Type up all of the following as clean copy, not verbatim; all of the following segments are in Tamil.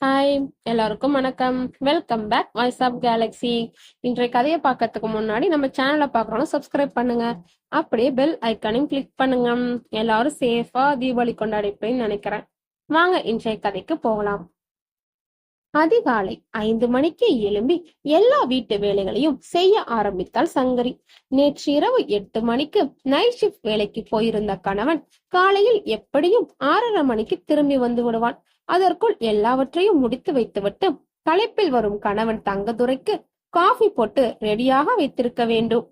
ஹாய், எல்லாருக்கும் வணக்கம். Welcome back Voice of Galaxy. இன்றைய கதையை பார்க்கறதுக்கு முன்னாடி நம்ம சேனலை பார்க்குறோம், சப்ஸ்கிரைப் பண்ணுங்க. அப்படியே பெல் ஐக்கானையும் கிளிக் பண்ணுங்க. எல்லாரும் சேஃபா தீபாவளி கொண்டாடிப்பேன்னு நினைக்கிறேன். வாங்க இன்றைய கதைக்கு போகலாம். அதிகாலை 5 மணிக்கு எழும்பி எல்லா வீட்டு வேலைகளையும் செய்ய ஆரம்பித்தாள் சங்கரி. நேற்று இரவு 8 மணிக்கு நைட் ஷிப்ட் வேலைக்கு போயிருந்த கணவன் காலையில் எப்படியும் 6:30 மணிக்கு திரும்பி வந்து விடுவான். அதற்குள் எல்லாவற்றையும் முடித்து வைத்துவிட்டு களைப்பில் வரும் கணவன் தங்கதுரைக்கு காஃபி போட்டு ரெடியாக வைத்திருக்க வேண்டும்.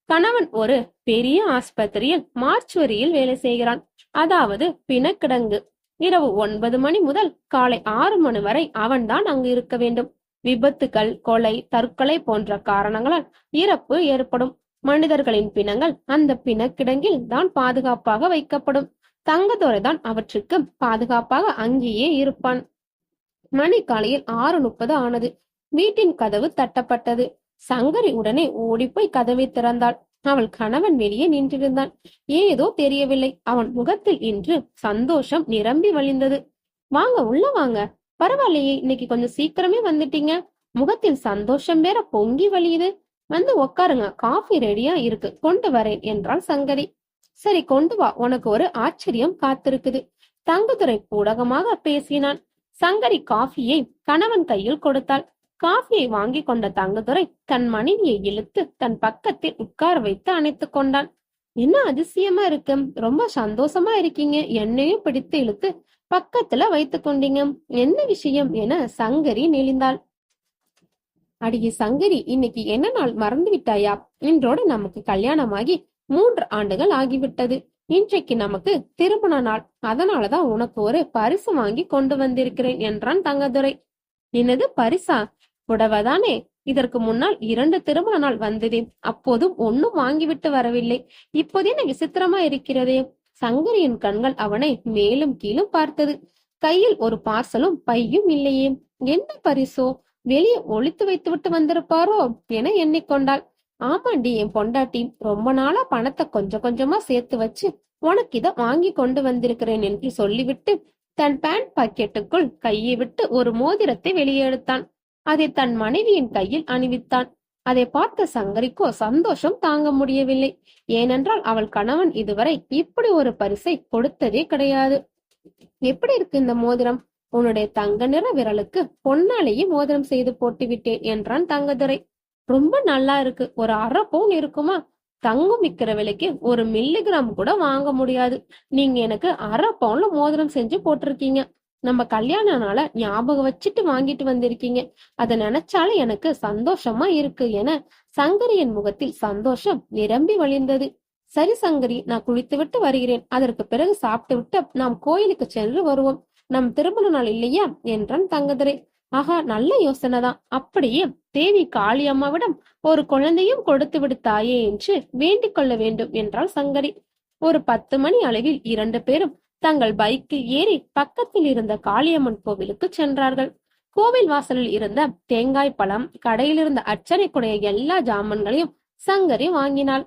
கணவன் ஒரு பெரிய ஆஸ்பத்திரியில் மார்ச்சுவரியில் வேலை செய்கிறான். அதாவது பிணக்கிடங்கு. இரவு 9 மணி முதல் காலை 6 மணி வரை அவன்தான் அங்கு இருக்க வேண்டும். விபத்துகள், கொலை, தற்கொலை போன்ற காரணங்களால் இறப்பு ஏற்படும். மனிதர்களின் பிணங்கள் அந்த பிணக்கிடங்கில் தான் பாதுகாப்பாக வைக்கப்படும். தங்கதுரை தான் அவற்றுக்கு பாதுகாப்பாக அங்கேயே இருப்பான். மணி காலையில் 6:30 ஆனது. வீட்டின் கதவு தட்டப்பட்டது. சங்கரி உடனே ஓடிப்போய் கதவை திறந்தாள். அவள் கணவன் வெளியே நின்றிருந்தான். ஏதோ தெரியவில்லை, அவன் முகத்தில் இன்று சந்தோஷம் நிரம்பி வழிந்தது. வாங்க, உள்ள வாங்க. பரவாயில்லையே, இன்னைக்கு கொஞ்சம் சீக்கிரமே வந்துட்டீங்க. முகத்தில் சந்தோஷம் வேற பொங்கி வழியுது. வந்து உக்காருங்க, காஃபி ரெடியா இருக்கு, கொண்டு வரேன் என்றாள் சங்கரி. சரி, கொண்டு வா, உனக்கு ஒரு ஆச்சரியம் காத்திருக்குது. தங்கதுரை பூடகமாக பேசினான். சங்கரி காஃபியை கணவன் கையில் கொடுத்தாள். காஃபியை வாங்கி கொண்ட தங்கதுரை தன் மனைவியை இழுத்து தன் பக்கத்தில் உட்கார வைத்து அணைத்துக் கொண்டான். என்ன அதிசயமா இருக்கு, ரொம்ப சந்தோஷமா இருக்கீங்க. என்னையும் பிடித்து இழுத்து பக்கத்துல வைத்துக் கொண்டீங்க, என்ன விஷயம் என சங்கரி நெளிந்தாள். அடியே சங்கரி, இன்னைக்கு என்ன நாள் மறந்து விட்டாயா? இன்றோடு நமக்கு கல்யாணமாகி 3 ஆண்டுகள் ஆகிவிட்டது. இன்றைக்கு நமக்கு திருமண நாள். அதனாலதான் உனக்கு ஒரு பரிசு வாங்கி கொண்டு வந்திருக்கிறேன் என்றான் தங்கதுரை. என்னது பரிசா? புடவைதானே? இதற்கு முன்னால் 2 திருமண நாள் வந்ததே, அப்போதும் ஒன்னும் வாங்கிவிட்டு வரவில்லை. இப்போது என்ன விசித்திரமா இருக்கிறதே? சங்கரியின் கண்கள் அவனை மேலும் கீழும் பார்த்தது. கையில் ஒரு பார்சலும் பையும் இல்லையே. என்ன பரிசோ? வெளியே ஒளித்து வைத்து விட்டு வந்திருப்பாரோ என எண்ணிக்கொண்டாள். ஆமாண்டி, என் பொண்டாட்டி ரொம்ப நாளா பணத்தை கொஞ்சம் கொஞ்சமா சேர்த்து வச்சு உனக்கு இதை வாங்கி கொண்டு வந்திருக்கிறேன் என்று சொல்லிவிட்டு தன் பேண்ட் பாக்கெட்டுக்குள் கையை விட்டு ஒரு மோதிரத்தை வெளியே எடுத்தான். அதை தன் மனைவியின் கையில் அணிவித்தான். அதை பார்த்த சங்கரிக்கோ சந்தோஷம் தாங்க முடியவில்லை. ஏனென்றால் அவள் கணவன் இதுவரை இப்படி ஒரு பரிசை கொடுத்ததே கிடையாது. எப்படி இருக்கு இந்த மோதிரம்? உன்னுடைய தங்க நிற விரலுக்கு பொன்னாலேயே மோதிரம் செய்து போட்டு விட்டேன் என்றான் தங்கதுரை. ரொம்ப நல்லா இருக்கு. ஒரு 1/2 பவுன் இருக்குமா? தங்கம் விக்கிற விலைக்கு 1 மில்லிகிராம் கூட வாங்க முடியாது. நீங்க எனக்கு 1/2 பவுன்ல மோதிரம் செஞ்சு போட்டிருக்கீங்க. நம்ம கல்யாண நாள ஞாபகம் வச்சுட்டு வாங்கிட்டு வந்திருக்கீங்க. அதை நினைச்சாலே எனக்கு சந்தோஷமா இருக்கு என சங்கரியின் முகத்தில் சந்தோஷம் நிரம்பி வழிந்தது. சரி சங்கரி, நான் குளித்து விட்டு வருகிறேன். அதற்கு பிறகு சாப்பிட்டு விட்டு நாம் கோயிலுக்கு சென்று வருவோம். நம் திருமண நாள் இல்லையா என்றான் தங்கதுரை. ஆகா, நல்ல யோசனைதான். அப்படியே தேவி காளியம்மாவிடம் ஒரு குழந்தையும் கொடுத்து விடுத்தாயே என்று வேண்டிக் கொள்ள வேண்டும் என்றாள் சங்கரி. ஒரு 10 மணி அளவில் 2 பேரும் தங்கள் பைக்கில் ஏறி பக்கத்தில் இருந்த காளியம்மன் கோவிலுக்கு சென்றார்கள். கோவில் வாசலில் இருந்த தேங்காய் பழம், கடையில் இருந்த அர்ச்சனைக்குடைய எல்லா ஜாமான்களையும் சங்கரி வாங்கினாள்.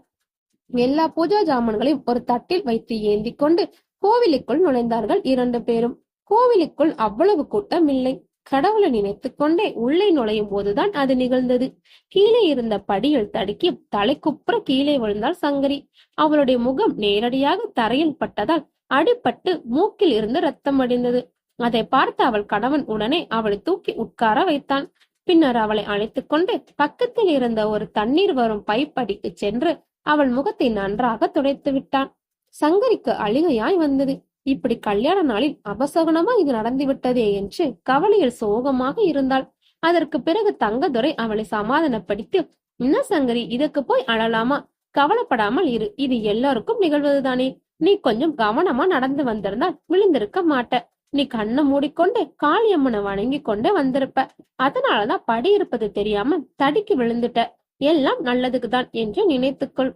எல்லா பூஜா ஜாமான்களையும் ஒரு தட்டில் வைத்து ஏந்தி கொண்டு கோவிலுக்குள் நுழைந்தார்கள் 2 பேரும். கோவிலுக்குள் அவ்வளவு கூட்டம் இல்லை. கடவுளை நினைத்து கொண்டே உள்ளே நுழையும் போதுதான் அது நிகழ்ந்தது. கீழே இருந்த படியில் தடுக்கி தலைக்குப்புற கீழே விழுந்தாள் சங்கரி. அவளுடைய முகம் நேரடியாக தரையில் பட்டதால் அடிபட்டு மூக்கில் இருந்து ரத்தம் வடிந்தது. அதை பார்த்து அவள் கணவன் உடனே அவளை தூக்கி உட்கார வைத்தான். பின்னர் அவளை அழைத்துக் கொண்டு பக்கத்தில் இருந்த ஒரு தண்ணீர் வரும் பைப் அடிக்கு சென்று அவள் முகத்தை நன்றாக துடைத்து விட்டான். சங்கரிக்கு அழுகையாய் வந்தது. இப்படி கல்யாண நாளில் அபசகுனமா இது நடந்து விட்டதே என்று கவலையில் சோகமாக இருந்தாள். அதற்கு பிறகு தங்கதுரை அவளை சமாதானப்படுத்தி, என்ன சங்கரி, இதுக்கு போய் அழலாமா? கவலைப்படாமல் இரு, இது எல்லாருக்கும் நிகழ்வதுதானே. நீ கொஞ்சம் கவனமா நடந்து வந்திருந்தால் விழுந்திருக்க மாட்ட. நீ கண்ணை மூடிக்கொண்டு காளியம்மனை வணங்கி கொண்டு வந்திருப்ப. அதனாலதான் படி இருப்பது தெரியாம தடிக்கு விழுந்துட்ட. எல்லாம் நல்லதுக்குதான் என்று நினைத்துக்கொள்.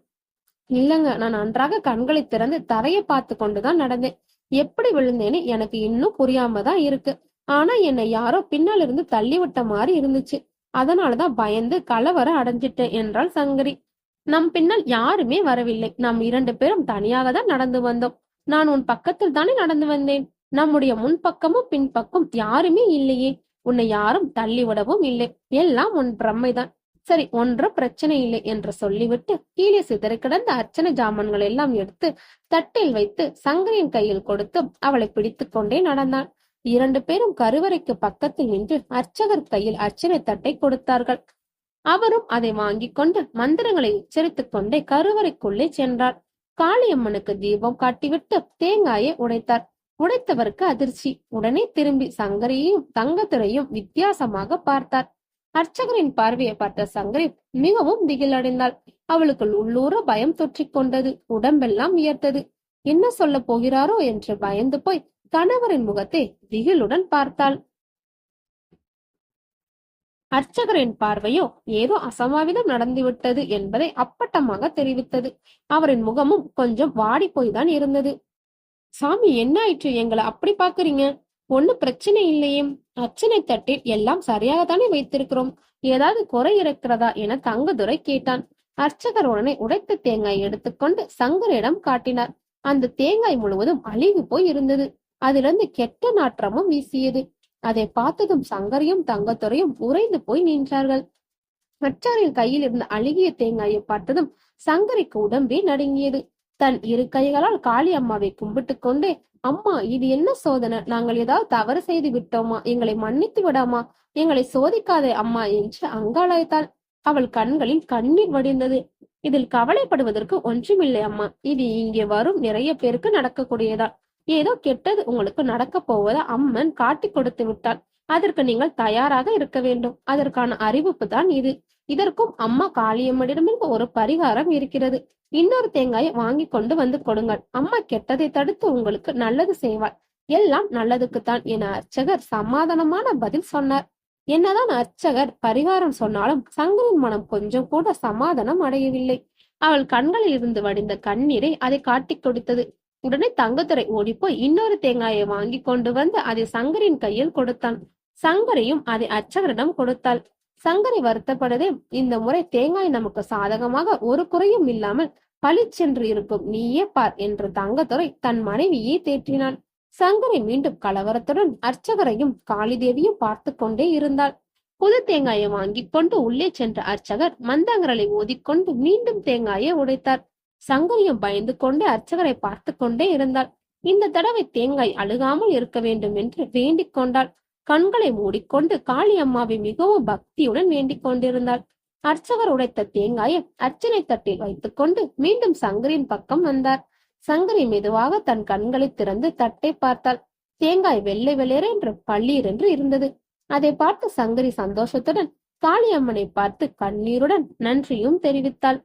இல்லங்க, நான் நன்றாக கண்களை திறந்து தரையை பார்த்து கொண்டுதான் நடந்தேன். எப்படி விழுந்தேன்னு எனக்கு இன்னும் புரியாம தான் இருக்கு. ஆனா என்னை யாரோ பின்னால் இருந்து தள்ளி விட்ட மாதிரி இருந்துச்சு. அதனாலதான் பயந்து கலவர அடைஞ்சிட்டேன் என்றாள் சங்கரி. நம் பின்னால் யாருமே வரவில்லை. நாம் 2 பேரும் தனியாக தான் நடந்து வந்தோம். நான் உன் பக்கத்தில் தானே நடந்து வந்தேன். நம்முடைய முன்பக்கமும் பின்பக்கம் யாருமே இல்லையே. உன்னை யாரும் தள்ளிவிடவும் இல்லை. எல்லாம் உன் பிரம்மைதான். சரி, ஒன்றும் பிரச்சனை இல்லை என்று சொல்லிவிட்டு கீழே சிதறி கிடந்த அர்ச்சனை ஜாமான்கள் எல்லாம் எடுத்து தட்டில் வைத்து சங்கரியின் கையில் கொடுத்து அவளை பிடித்து கொண்டே நடந்தான். 2 பேரும் கருவறைக்கு பக்கத்தில் நின்று அர்ச்சகர் கையில் அர்ச்சனை தட்டை கொடுத்தார்கள். அவரும் அதை வாங்கிக் கொண்டு மந்திரங்களை உச்சரித்துக் கொண்டே கருவறைக்குள்ளே சென்றார். காளியம்மனுக்கு தீபம் காட்டிவிட்டு தேங்காயை உடைத்தார். உடைத்தவருக்கு அதிர்ச்சி. உடனே திரும்பி சங்கரையும் தங்கத்துறையும் வித்தியாசமாக பார்த்தார். அர்ச்சகரின் பார்வையை பார்த்த சங்கரி மிகவும் திகிலடைந்தாள். அவளுக்குள் உள்ளூர பயம் தொற்றிக் கொண்டது. உடம்பெல்லாம் வியர்த்தது. என்ன சொல்ல போகிறாரோ என்று பயந்து போய் கணவரின் முகத்தை திகிலுடன் பார்த்தாள். அர்ச்சகரின் பார்வையோ ஏதோ அசம்பாவிதம் நடந்துவிட்டது என்பதை அப்பட்டமாக தெரிவித்தது. அவரின் முகமும் கொஞ்சம் வாடி போய்தான் இருந்தது. சாமி, என்ன ஆயிற்று? எங்களை அப்படி பாக்குறீங்க? ஒண்ணு பிரச்சனை இல்லையே. அர்ச்சனை தட்டில் எல்லாம் சரியாகத்தானே வைத்திருக்கிறோம். ஏதாவது குறை இருக்கிறதா என தங்கதுரை கேட்டான். அர்ச்சகர் உடனே உடைத்த தேங்காய் எடுத்துக்கொண்டு சங்கரிடம் காட்டினார். அந்த தேங்காய் முழுவதும் அழுகி போய் இருந்தது. அதிலிருந்து கெட்ட நாற்றமும் வீசியது. அதை பார்த்ததும் சங்கரியும் தங்கத்துறையும் உறைந்து போய் நின்றார்கள். அர்ச்சகரின் கையில் இருந்த அழுகிய தேங்காயை பார்த்ததும் சங்கரிக்கு உடம்பே நடுங்கியது. தன் 2 கைகளால் காளி அம்மாவை கும்பிட்டு கொண்டே, அம்மா, இது என்ன சோதனை? நாங்கள் ஏதாவது தவறு செய்து விட்டோமா? எங்களை மன்னித்து விடாமா? எங்களை சோதிக்காதே அம்மா என்று அங்காளாய்த்தாள். அவள் கண்களில் கண்ணீர் வடிந்தது. இதில் கவலைப்படுவதற்கு ஒன்றுமில்லை அம்மா. இது இங்கே வரும் நிறைய பேருக்கு நடக்கக்கூடியதா. ஏதோ கெட்டது உங்களுக்கு நடக்க போவதா அம்மன் காட்டி கொடுத்து விட்டாள். அதற்கு நீங்கள் தயாராக இருக்க வேண்டும். அதற்கான அறிவிப்பு தான் இது. இதற்கும் அம்மா காளியம்மனிடமிருந்து ஒரு பரிகாரம் இருக்கிறது. இன்னொரு தேங்காயை வாங்கி கொண்டு வந்து கொடுங்கள். அம்மா கெட்டதை தடுத்து உங்களுக்கு நல்லது செய்வாள். எல்லாம் நல்லதுக்குத்தான் என அர்ச்சகர் சமாதானமான பதில் சொன்னார். என்னதான் அர்ச்சகர் பரிகாரம் சொன்னாலும் சங்கரின் மனம் கொஞ்சம் கூட சமாதானம் அடையவில்லை. அவள் கண்களில் இருந்து வடிந்த கண்ணீரை அதை காட்டி கொடுத்தது. உடனே தங்கத்துறை ஓடிப்போய் இன்னொரு தேங்காயை வாங்கி கொண்டு வந்து அதை சங்கரின் கையில் கொடுத்தான். சங்கரியும் அதை அர்ச்சகரிடம் கொடுத்தாள். சங்கரி வருத்தப்படவே, இந்த முறை தேங்காய் நமக்கு சாதகமாக ஒரு குறையும் இல்லாமல் பளிச்சென்று இருக்கும், நீயே பார் என்று தங்கத்துறை தன் மனைவியே தேற்றினான். சங்கரி மீண்டும் கலவரத்துடன் அர்ச்சகரையும் காளிதேவியும் பார்த்து கொண்டே இருந்தாள். புது தேங்காயை வாங்கி கொண்டு உள்ளே சென்ற அர்ச்சகர் மந்தாங்கரலை ஓதிக்கொண்டு மீண்டும் தேங்காயை உடைத்தார். சங்கரியும் பயந்து கொண்டே அர்ச்சகரை பார்த்து கொண்டே இருந்தாள். இந்த தடவை தேங்காய் அழுகாமல் இருக்க வேண்டும் என்று வேண்டிக் கொண்டாள். கண்களை மூடிக்கொண்டு காளி அம்மாவை மிகவும் பக்தியுடன் வேண்டிக் கொண்டிருந்தாள். அர்ச்சகர் உடைத்த தேங்காயை அர்ச்சனை தட்டில் வைத்துக் கொண்டு மீண்டும் சங்கரின் பக்கம் வந்தார். சங்கரி மெதுவாக தன் கண்களை திறந்து தட்டை பார்த்தாள். தேங்காய் வெள்ளை வெள்ளேரென்று பள்ளீர் என்று இருந்தது. அதை பார்த்து சங்கரி சந்தோஷத்துடன் காளியம்மனை பார்த்து கண்ணீருடன் நன்றியும் தெரிவித்தாள்.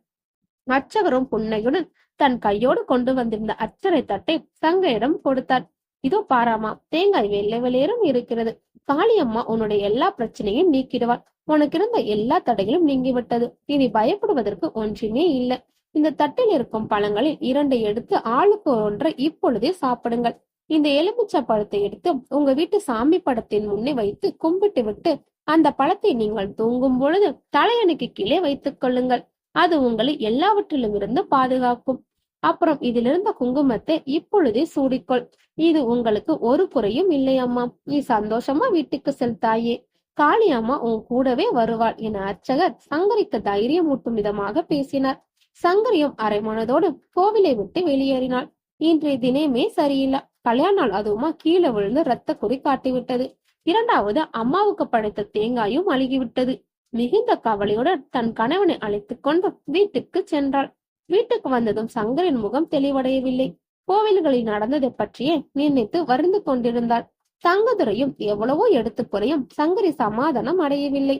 அர்ச்சகரும் புன்னையுடன் தன் கையோடு கொண்டு வந்திருந்த அர்ச்சனை தட்டை சங்கரிடம் கொடுத்தார். இதோ பாராமா, தேங்காய் வெள்ளை வெளியேறும் இருக்கிறது. காளியம்மா உன்னுடைய எல்லா பிரச்சனையும் நீக்கிடுவாள். உனக்கு இருந்த எல்லா தடைகளும் நீங்கிவிட்டது. இனி பயப்படுவதற்கு ஒன்றுமே இல்லை. இந்த தட்டில் இருக்கும் பழங்களில் 2 எடுத்து ஆளுக்கு ஒன்றை இப்பொழுதே சாப்பிடுங்கள். இந்த எலுமிச்சை பழத்தை எடுத்து உங்க வீட்டு சாமி படத்தின் முன்னே வைத்து கும்பிட்டு விட்டு அந்த பழத்தை நீங்கள் தூங்கும் பொழுது தலையணைக்கு கீழே வைத்துக் கொள்ளுங்கள். அது உங்களை எல்லாவற்றிலும் இருந்து பாதுகாக்கும். அப்புறம் இதிலிருந்த குங்குமத்தை இப்பொழுதே சூடிக்கொள். இது உங்களுக்கு ஒரு குறையும் இல்லை அம்மா. நீ சந்தோஷமா வீட்டுக்கு செல் தாயே. காளி அம்மா உன் கூடவே வருவாள் என அர்ச்சகர் சங்கரிக்கு தைரியம் ஊட்டும் விதமாக பேசினார். சங்கரியும் அரை மனதோடு கோவிலை விட்டு வெளியேறினாள். இன்றைய தினமே சரியில்லை. கல்யாண நாள் அதுவுமா கீழே விழுந்து ரத்த குறி காட்டிவிட்டது. 2வது அம்மாவுக்கு படைத்த தேங்காயும் அழுகிவிட்டது. மிகுந்த கவலையுடன் தன் கணவனை அழைத்துக் கொண்டு வீட்டுக்கு சென்றாள். வீட்டுக்கு வந்ததும் சங்கரின் முகம் தெளிவடையவில்லை. கோவில்களில் நடந்ததை பற்றியே நினைத்து வருந்து கொண்டிருந்தாள். தங்கதுரையும் எவ்வளவோ எடுத்து குறையும் சங்கரி சமாதானம் அடையவில்லை.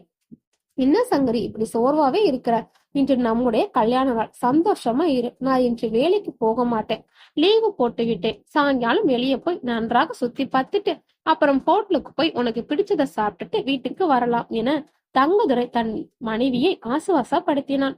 என்ன சங்கரி, இப்படி சோர்வாவே இருக்கிற? இன்று நம்முடைய கல்யாண நாள், சந்தோஷமா இரு. நான் இன்று வேலைக்கு போக மாட்டேன், லீவு போட்டு விட்டேன். சாயங்காலம் வெளியே போய் நன்றாக சுத்தி பார்த்துட்டு அப்புறம் ஹோட்டலுக்கு போய் உனக்கு பிடிச்சதை சாப்பிட்டுட்டு வீட்டுக்கு வரலாம் என தங்கதுரை தன் மனைவியை ஆசுவாசப்படுத்தினான்.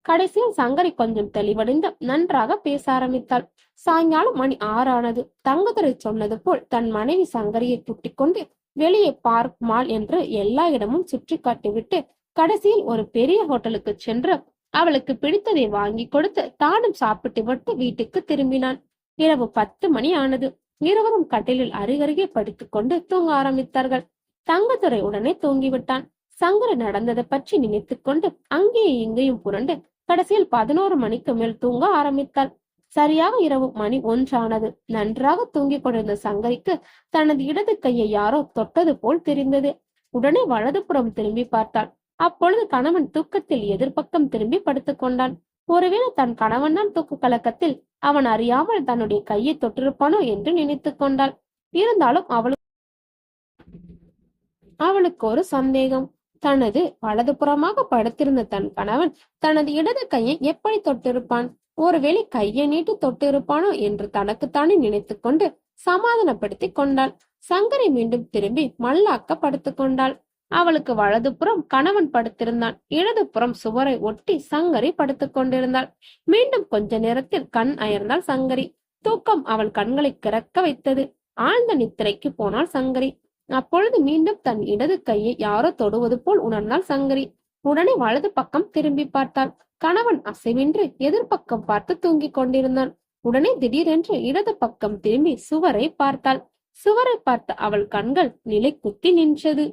கடைசியில் சங்கரி கொஞ்சம் தெளிவடைந்து நன்றாக பேச ஆரம்பித்தாள். சாயங்காலம் மணி 6 ஆனது. தங்கதுரை சொன்னது போல் தன் மனைவி சங்கரியை கூட்டிக் கொண்டு வெளியே பார்க், மால் என்று எல்லா இடமும் சுற்றி காட்டிவிட்டு கடைசியில் ஒரு பெரிய ஹோட்டலுக்கு சென்று அவளுக்கு பிடித்ததை வாங்கி கொடுத்து தானும் சாப்பிட்டு விட்டு வீட்டுக்கு திரும்பினான். இரவு 10 மணி ஆனது. இருவரும் கட்டிலில் அருகருகே படுத்துக் கொண்டு தூங்க ஆரம்பித்தார்கள். தங்கத்துரை உடனே தூங்கிவிட்டான். சங்கரி நடந்ததை பற்றி நினைத்து கொண்டு அங்கேயும் இங்கேயும் புரண்டு கடைசியில் 11 மணிக்கு மேல் தூங்க ஆரம்பித்தாள். சரியாக இரவு மணி 1 ஆனது. நன்றாக தூங்கிக் கொண்டிருந்த சங்கரிக்கு தனது இடது கையை யாரோ தொட்டது போல் தெரிந்தது. உடனே வலதுபுறம் திரும்பி பார்த்தாள். அப்பொழுது கணவன் தூக்கத்தில் எதிர்பக்கம் திரும்பி படுத்துக் கொண்டான். ஒருவேளை தன் கணவன் தூக்க கலக்கத்தில் அவன் அறியாமல் தன்னுடைய கையை தொட்டிருப்பானோ என்று நினைத்து கொண்டாள். இருந்தாலும் அவளுக்கு ஒரு சந்தேகம். தனது வலதுபுறமாக படுத்திருந்த தன் கணவன் தனது இடது கையை எப்படி தொட்டிருப்பான்? ஒருவேளை கையை நீட்டி தொட்டிருப்பானோ என்று தனக்குத்தானே நினைத்து கொண்டு சமாதானப்படுத்தி கொண்டாள். சங்கரி மீண்டும் திரும்பி மல்லாக்க படுத்துக் கொண்டாள். அவளுக்கு வலதுபுறம் கணவன் படுத்திருந்தான். இடதுபுறம் சுவரை ஒட்டி சங்கரி படுத்துக் கொண்டிருந்தாள். மீண்டும் கொஞ்ச நேரத்தில் கண் அயர்ந்தாள் சங்கரி. தூக்கம் அவள் கண்களை கிறக்க வைத்தது. ஆழ்ந்த நித்திரைக்கு போனாள் சங்கரி. அப்பொழுது மீண்டும் தன் இடது கையை யாரோ தொடுவது போல் உணர்ந்தாள் சங்கரி. உடனே வலது பக்கம் திரும்பி பார்த்தாள். கணவன் அசைவின்றி எதிர்பக்கம் பார்த்து தூங்கிக் கொண்டிருந்தான். உடனே திடீரென்று இடது பக்கம் திரும்பி சுவரை பார்த்தாள். சுவரை பார்த்த அவள் கண்கள் நிலை குத்தி நின்றது.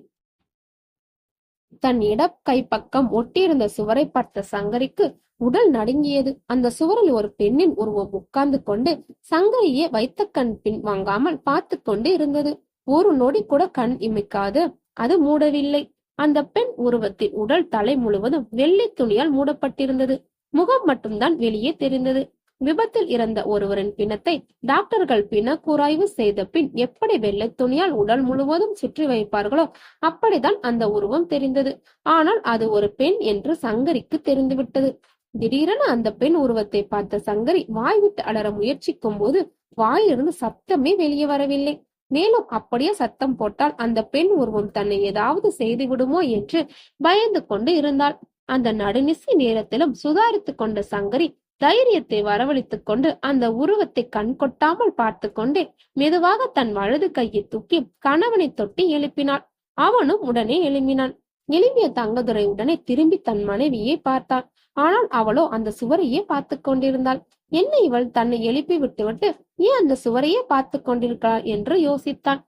தன் இட கை பக்கம் ஒட்டியிருந்த சுவரை பார்த்த சங்கரிக்கு உடல் நடுங்கியது. அந்த சுவரில் ஒரு பெண்ணின் உருவம் உட்கார்ந்து கொண்டு சங்கரியே வைத்த கண் பின் வாங்காமல் பார்த்து கொண்டு இருந்தது. ஒரு நொடி கூட கண் இமைக்காது அது மூடவில்லை. அந்த பெண் உருவத்தின் உடல் தலை முழுவதும் வெள்ளை துணியால் மூடப்பட்டிருந்தது. முகம் மட்டும்தான் வெளியே தெரிந்தது. விபத்தில் இறந்த ஒருவரின் பிணத்தை டாக்டர்கள் பிண கூராய்வு செய்த பின் எப்படி வெள்ளை துணியால் உடல் முழுவதும் சுற்றி வைப்பார்களோ அப்படித்தான் அந்த உருவம் தெரிந்தது. ஆனால் அது ஒரு பெண் என்று சங்கரிக்கு தெரிந்துவிட்டது. திடீரென அந்த பெண் உருவத்தை பார்த்த சங்கரி வாய் விட்டு அலற முயற்சிக்கும் போது வாயிலிருந்து சத்தமே வெளியே வரவில்லை. மேலும் அப்படியே சத்தம் போட்டால் அந்த பெண் உருவம் தன்னை ஏதாவது செய்து விடுமோ என்று பயந்து கொண்டு இருந்தாள். அந்த நடுநிசி நேரத்திலும் சுதாரித்துக் கொண்ட சங்கரி தைரியத்தை வரவழைத்துக் கொண்டு அந்த உருவத்தை கண் கொட்டாமல் பார்த்து கொண்டே மெதுவாக தன் வலது கையை தூக்கி கணவனை தொட்டி எழுப்பினாள். அவனும் உடனே எழுப்பினான். எழுப்பிய தங்கதுரை உடனே திரும்பி தன் மனைவியை பார்த்தாள். ஆனால் அவளோ அந்த சுவரையே பார்த்து கொண்டிருந்தாள். என்ன இவள் தன்னை எழுப்பி விட்டுவிட்டு ஏன் அந்த சுவரையே பார்த்து கொண்டிருக்கிறாள் என்று யோசித்தான்.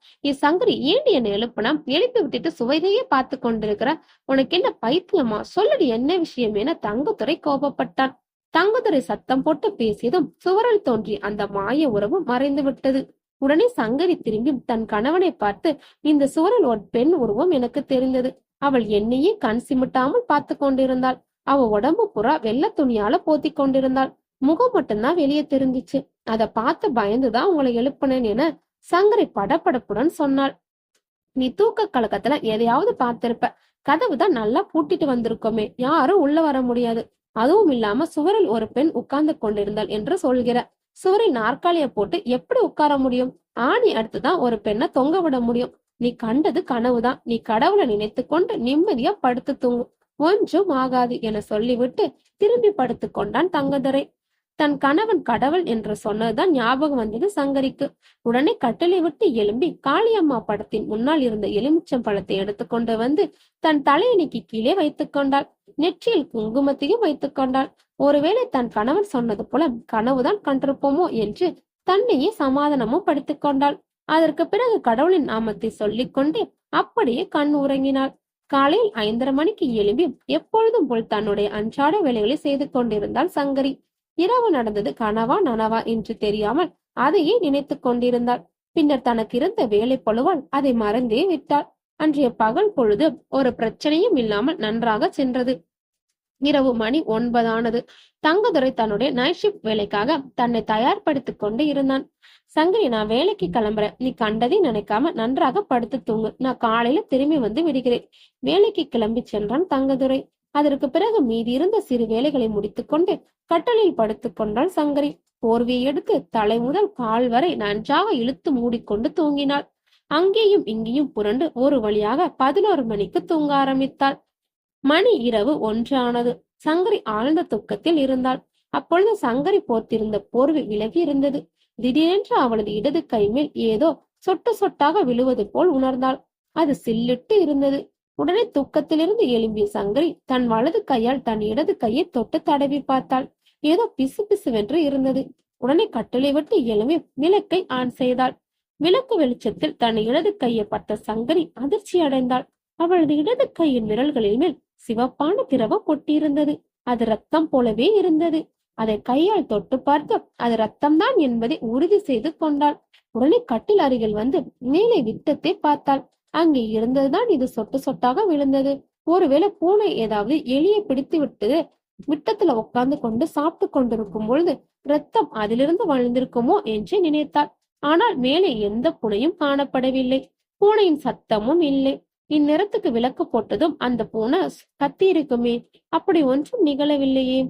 சங்கரி ஏண்டி என்னை எழுப்பினா? எழுப்பி விட்டுட்டு சுவரையே பார்த்து கொண்டிருக்கிற? உனக்கு என்ன பைத்தியமா? சொல்லடி, என்ன விஷயம் என தங்கத்துரை கோபப்பட்டான். தங்கதுரை சத்தம் போட்டு பேசியதும் சுவரில் தோன்றி அந்த மாய உறவு மறைந்து விட்டது. உடனே சங்கரி திரும்பி தன் கணவனை பார்த்து, இந்த சுவரில் ஒரு பெண் உருவம் எனக்கு தெரிந்தது. அவள் என்னையே கண் சிமிட்டாமல் பார்த்து கொண்டிருந்தாள். அவ உடம்பு புறா வெள்ளை துணியால போத்தி கொண்டிருந்தாள். முகம் மட்டும்தான் வெளியே தெரிஞ்சிச்சு. அதை பார்த்து பயந்துதான் உங்களை எழுப்பினேன் என சங்கரி படபடப்புடன் சொன்னாள். நீ தூக்க கலக்கத்துல எதையாவது பார்த்திருப்ப. கதவு தான் நல்லா பூட்டிட்டு வந்திருக்கோமே, யாரும் உள்ள வர முடியாது. அதுவும் இல்லாம சுவரில் ஒரு பெண் உட்கார்ந்து கொண்டிருந்தாள் என்று சொல்கிற. சுவரில் நாற்காலிய போட்டு எப்படி உட்கார முடியும்? ஆணி அடுத்துதான் ஒரு பெண்ணை தொங்க விட முடியும். நீ கண்டது கனவுதான். நீ கடவுளை நினைத்து கொண்டு நிம்மதியா படுத்து தூங்கும், ஒன்றும் ஆகாது என சொல்லிவிட்டு திரும்பி படுத்து கொண்டான் தங்கதுரை. தன் கணவன் கடவுள் என்று சொன்னதுதான் ஞாபகம் வந்தது சங்கரிக்கு. உடனே கட்டிலை விட்டு எழும்பி காளியம்மா படத்தின் முன்னால் இருந்த எலுமிச்சம் பழத்தை எடுத்துக்கொண்டு வந்து தன் தலையணிக்கு கீழே வைத்துக் கொண்டாள். நெற்றியில் குங்குமத்தையும் வைத்துக் கொண்டாள். ஒருவேளை தன் கணவன் சொன்னது போல கனவுதான் கண்டிருப்போமோ என்று தன்னையே சமாதானமும் படுத்திக் கொண்டாள். அதற்கு பிறகு கடவுளின் நாமத்தை சொல்லிக் கொண்டே அப்படியே கண் உறங்கினாள். காலையில் 5:30 மணிக்கு எழும்பி எப்பொழுதும் போல் தன்னுடைய அன்றாட வேலைகளை செய்து கொண்டிருந்தாள் சங்கரி. இரவு நடந்தது கனவா நனவா என்று தெரியாமல் அதையே நினைத்துக் கொண்டிருந்தாள். பின்னர் தனக்கு இருந்த வேலை பழுவால் அதை மறந்தே விட்டாள். அன்றைய பகல் பொழுது ஒரு பிரச்சனையும் இல்லாமல் நன்றாக சென்றது. இரவு மணி 9 ஆனது. தங்கதுரை தன்னுடைய நைட் ஷிப்ட் வேலைக்காக தன்னை தயார்படுத்திக் கொண்டு இருந்தான். சங்கரி, நான் வேலைக்கு கிளம்புறேன். நீ கண்டதை நினைக்காம நன்றாக படுத்து தூங்கு. நான் காலையில திரும்பி வந்து விடுகிறேன். வேலைக்கு கிளம்பி சென்றான் தங்கதுரை. அதற்கு பிறகு மீதி இருந்த சிறு வேலைகளை முடித்துக்கொண்டு கட்டலில் படுத்துக் கொண்டாள் சங்கரி. போர்வையை எடுத்து தலை முதல் கால் வரை நன்றாக இழுத்து மூடிக்கொண்டு தூங்கினாள். அங்கேயும் இங்கேயும் புரண்டு ஒரு வழியாக 11 மணிக்கு தூங்க ஆரம்பித்தாள். மணி இரவு 1 ஆனது. சங்கரி ஆழ்ந்த தூக்கத்தில் இருந்தாள். அப்பொழுது சங்கரி போர்த்திருந்த போர்வை விலகி இருந்தது. திடீரென்று அவளது இடது கை மேல் ஏதோ சொட்டு சொட்டாக விழுவது போல் உணர்ந்தாள். அது சில்லிட்டு இருந்தது. உடனே தூக்கத்திலிருந்து எழும்பிய சங்கரி தன் வலது கையால் தன் இடது கையை தொட்டு தடவி பார்த்தாள். ஏதோ பிசு பிசுவென்று இருந்தது. உடனே கட்டளை விட்டு எழும்பி விளக்கை ஆன் செய்தாள். விளக்கு வெளிச்சத்தில் தன் இடது கையை பார்த்த சங்கரி அதிர்ச்சி அடைந்தாள். அவளது இடது கையின் விரல்களின் மேல் சிவப்பான திரவம் கொட்டியிருந்தது. அது ரத்தம் போலவே இருந்தது. அதை கையால் தொட்டு பார்த்து அது ரத்தம்தான் என்பதை உறுதி செய்து கொண்டாள். உடனே கட்டில் அருகில் வந்து மேலே விட்டத்தை பார்த்தாள். அங்கே இருந்ததுதான் இது சொட்டு சொட்டாக விழுந்தது. ஒருவேளை பூனை ஏதாவது எலியை பிடித்து விட்டது விட்டத்துல உட்கார்ந்து கொண்டு சாப்பிட்டு கொண்டிருக்கும் பொழுது ரத்தம் அதிலிருந்து வழிந்திருக்குமோ என்று நினைத்தாள். ஆனால் மேலே எந்த பூனையும் காணப்படவில்லை. பூனையின் சத்தமும் இல்லை. இந்நிறத்துக்கு விளக்கு போட்டதும் அந்த பூனை கத்தி இருக்குமே, அப்படி ஒன்றும் நிகழவில்லையே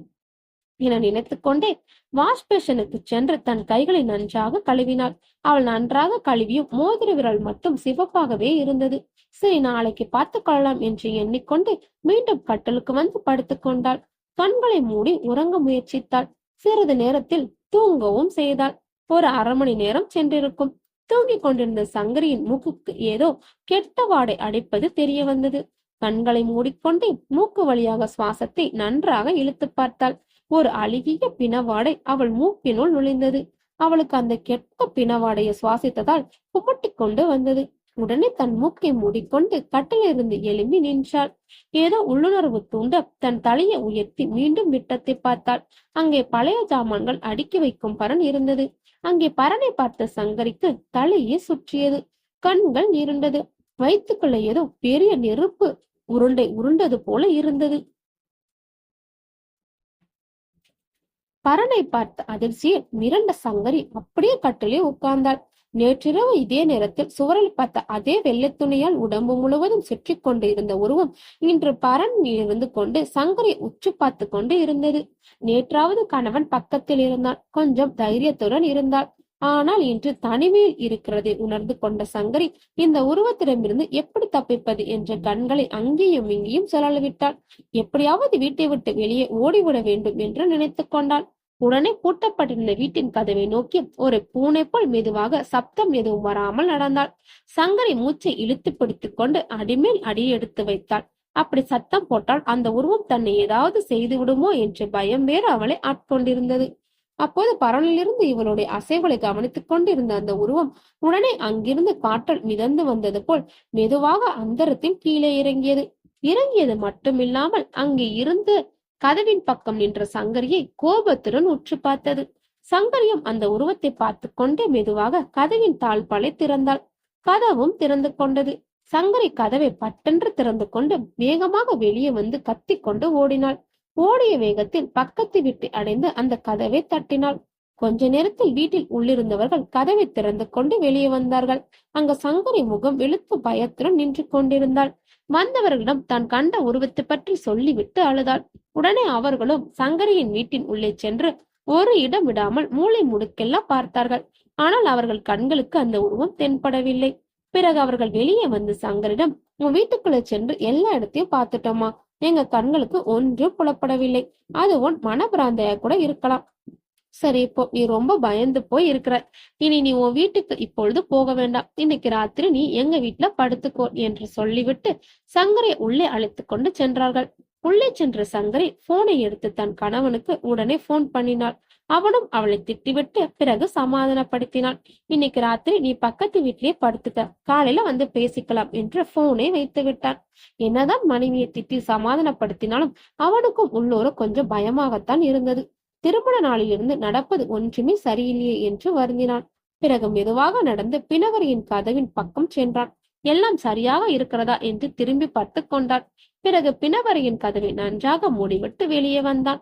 என நினைத்து கொண்டே வாஷ் பேஷனுக்கு சென்று தன் கைகளை நன்றாக கழுவினாள். அவள் நன்றாக கழுவியும் மோதிர விரல் மட்டும் சிவப்பாகவே இருந்தது. சரி, நாளைக்கு பார்த்து கொள்ளலாம் என்று எண்ணிக்கொண்டு மீண்டும் கட்டலுக்கு வந்து படுத்துக் கொண்டாள். கண்களை மூடி உறங்க முயற்சித்தாள். சிறிது நேரத்தில் தூங்கவும் செய்தாள். ஒரு அரை மணி நேரம் சென்றிருக்கும். தூங்கிக் கொண்டிருந்த சங்கரியின் மூக்குக்கு ஏதோ கெட்ட வாடை அடிப்பது தெரிய வந்தது. கண்களை மூடிக்கொண்டே மூக்கு வழியாக சுவாசத்தை நன்றாக இழுத்து பார்த்தாள். ஒரு அழுகிய பிணவாடை அவள் மூக்கினுள் நுழைந்தது. அவளுக்கு அந்த கெட்ட பிணவாடையை சுவாசித்ததால் குமட்டிக் கொண்டு வந்தது. உடனே தன் மூக்கை மூடிக்கொண்டு கட்டிலிருந்து எழும்பி நின்றாள். ஏதோ உள்ளுணர்வு தூண்ட தன் தலையை உயர்த்தி மீண்டும் விட்டத்தை பார்த்தாள். அங்கே பழைய ஜாமான்கள் அடுக்கி வைக்கும் பரன் இருந்தது. அங்கே பரனை பார்த்த சங்கரிக்கு தலையே சுற்றியது. கண்கள் இருண்டது. வயிற்றுக்குள்ள ஏதோ பெரிய நெருப்பு உருண்டை உருண்டது போல இருந்தது. பரனை பார்த்த அதிர்ச்சியில் மிரண்ட சங்கரி அப்படியே கட்டிலே உட்கார்ந்தாள். நேற்றிரவு இதே நேரத்தில் சுவரில் பார்த்த அதே வெள்ளை துணியால் உடம்பு முழுவதும் சுற்றி கொண்டு இருந்த உருவம் இன்று பரன் இருந்து கொண்டு சங்கரை உற்று பார்த்து கொண்டு இருந்தது. நேற்றாவது கணவன் பக்கத்தில் இருந்தான், கொஞ்சம் தைரியத்துடன் இருந்தாள். ஆனால் இன்று தனிமையில் இருக்கிறதை உணர்ந்து கொண்ட சங்கரி இந்த உருவத்திடமிருந்து எப்படி தப்பிப்பது என்ற கண்களை அங்கேயும் இங்கேயும் சுழலவிட்டாள். எப்படியாவது வீட்டை விட்டு வெளியே ஓடிவிட வேண்டும் என்று நினைத்து கொண்டாள். உடனே பூட்டப்பட்டிருந்த வீட்டின் கதவை நோக்கி ஒரு பூனை போல் மெதுவாக சப்தம் எதுவும் வராமல் நடந்தாள். சங்கரி மூச்சை இழுத்து பிடித்துக் கொண்டு அடிமேல் அடி எடுத்து வைத்தாள். அப்படி சத்தம் போட்டால் அந்த உருவம் தன்னை ஏதாவது செய்து விடுமோ என்ற பயம் வேறு அவளை ஆட்கொண்டிருந்தது. அப்போது பரனிலிருந்து இவளுடைய அசைவுகளை கவனித்துக் கொண்டிருந்த அந்த உருவம் உடனே அங்கிருந்து காற்றல் மிதந்து வந்தது போல் மெதுவாக அந்தரத்தில் கீழே இறங்கியது மட்டுமில்லாமல் அங்கே இருந்து கதவின் பக்கம் நின்ற சங்கரியை கோபத்துடன் உற்று பார்த்தது. சங்கரியும் அந்த உருவத்தை பார்த்து கொண்டே மெதுவாக கதவின் தாழ்பாலை திறந்தாள். கதவும் திறந்து கொண்டது. சங்கரி கதவை பட்டென்று திறந்து கொண்டு வேகமாக வெளியே வந்து கத்தி கொண்டு ஓடினாள். ஓடிய வேகத்தில் பக்கத்து வீட்டை அடைந்து அந்த கதவை தட்டினாள். கொஞ்ச நேரத்தில் வீட்டில் உள்ளிருந்தவர்கள் கதவை திறந்து கொண்டு வெளியே வந்தார்கள். அங்க சங்கரி முகம் வெளுத்து பயத்துடன் நின்று கொண்டிருந்தாள். வந்தவர்களிடம் தான் கண்ட உருவத்தை பற்றி சொல்லிவிட்டு அழுதாள். உடனே அவர்களும் சங்கரியின் வீட்டின் உள்ளே சென்று ஒரு இடம் விடாமல் மூளை முடுக்கெல்லாம் பார்த்தார்கள். ஆனால் அவர்கள் கண்களுக்கு அந்த உருவம் தென்படவில்லை. பிறகு அவர்கள் வெளியே வந்து சங்கரிடம், உன் வீட்டுக்குள்ள சென்று எல்லா இடத்தையும் பார்த்துட்டோமா, எங்க கண்களுக்கு ஒன்றும் புலப்படவில்லை. அது உன் மனப்பிராந்தையா கூட இருக்கலாம். சரி, இப்போ நீ ரொம்ப பயந்து போய் இருக்கிற. இனி நீ உன் வீட்டுக்கு இப்பொழுது போக வேண்டாம். இன்னைக்கு ராத்திரி நீ எங்க வீட்டுல படுத்துக்கோ என்று சொல்லிவிட்டு சங்கரை உள்ளே அழைத்து கொண்டு சென்றார்கள். உள்ளே சென்ற சங்கரை போனை எடுத்து தன் கணவனுக்கு உடனே போன் பண்ணினாள். அவனும் அவளை திட்டிவிட்டு பிறகு சமாதானப்படுத்தினாள். இன்னைக்கு ராத்திரி நீ பக்கத்து வீட்டிலேயே படுத்துக்க, காலையில வந்து பேசிக்கலாம் என்று போனை வைத்து விட்டான். என்னதான் மனைவியை திட்டி சமாதானப்படுத்தினாலும் அவனுக்கும் உள்ளூர கொஞ்சம் பயமாகத்தான் இருந்தது. திருமண நாளிலிருந்து நடப்பது ஒன்றுமே சரியில்லையே என்று வருந்தினான். பிறகு மெதுவாக நடந்து பிணவரையின் கதவின் பக்கம் சென்றான். எல்லாம் சரியாக இருக்கிறதா என்று திரும்பி பார்த்து கொண்டான். பிறகு பிணவரையின் கதவை நன்றாக மூடிவிட்டு வெளியே வந்தான்.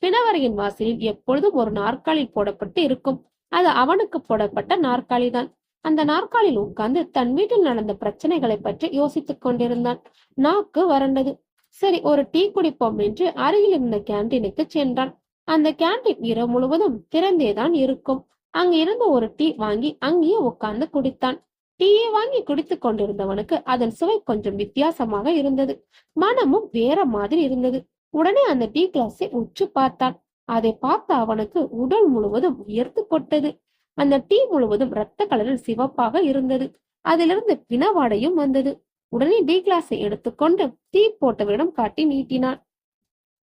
பிணவரையின் வாசலில் எப்பொழுதும் ஒரு நாற்காலி போடப்பட்டு இருக்கும். அது அவனுக்கு போடப்பட்ட நாற்காலி தான். அந்த நாற்காலில் உட்கார்ந்து தன் வீட்டில் நடந்த பிரச்சனைகளை பற்றி யோசித்துக் கொண்டிருந்தான். நாக்கு வறண்டது. சரி, ஒரு டீ குடிப்போம் என்று அருகில் இருந்த கேண்டீனுக்கு சென்றான். அந்த கேண்டீன் இரவு முழுவதும் திறந்தேதான் இருக்கும். அங்க இருந்து ஒரு டீ வாங்கி அங்கேயே உட்கார்ந்து குடித்தான். டீயை வாங்கி குடித்துக் கொண்டிருந்தவனுக்கு அதன் சுவை கொஞ்சம் வித்தியாசமாக இருந்தது. மனமும் வேற மாதிரி இருந்தது. உடனே அந்த டீ கிளாஸை உற்று பார்த்தான். அதை பார்த்த அவனுக்கு உடல் முழுவதும் உயர்த்து கொட்டது. அந்த டீ முழுவதும் இரத்த கலரில் சிவப்பாக இருந்தது. அதிலிருந்து பிணவாடையும் வந்தது. உடனே டீ கிளாஸை எடுத்துக்கொண்டு டீ போட்டவரிடம் காட்டி நீட்டினான்.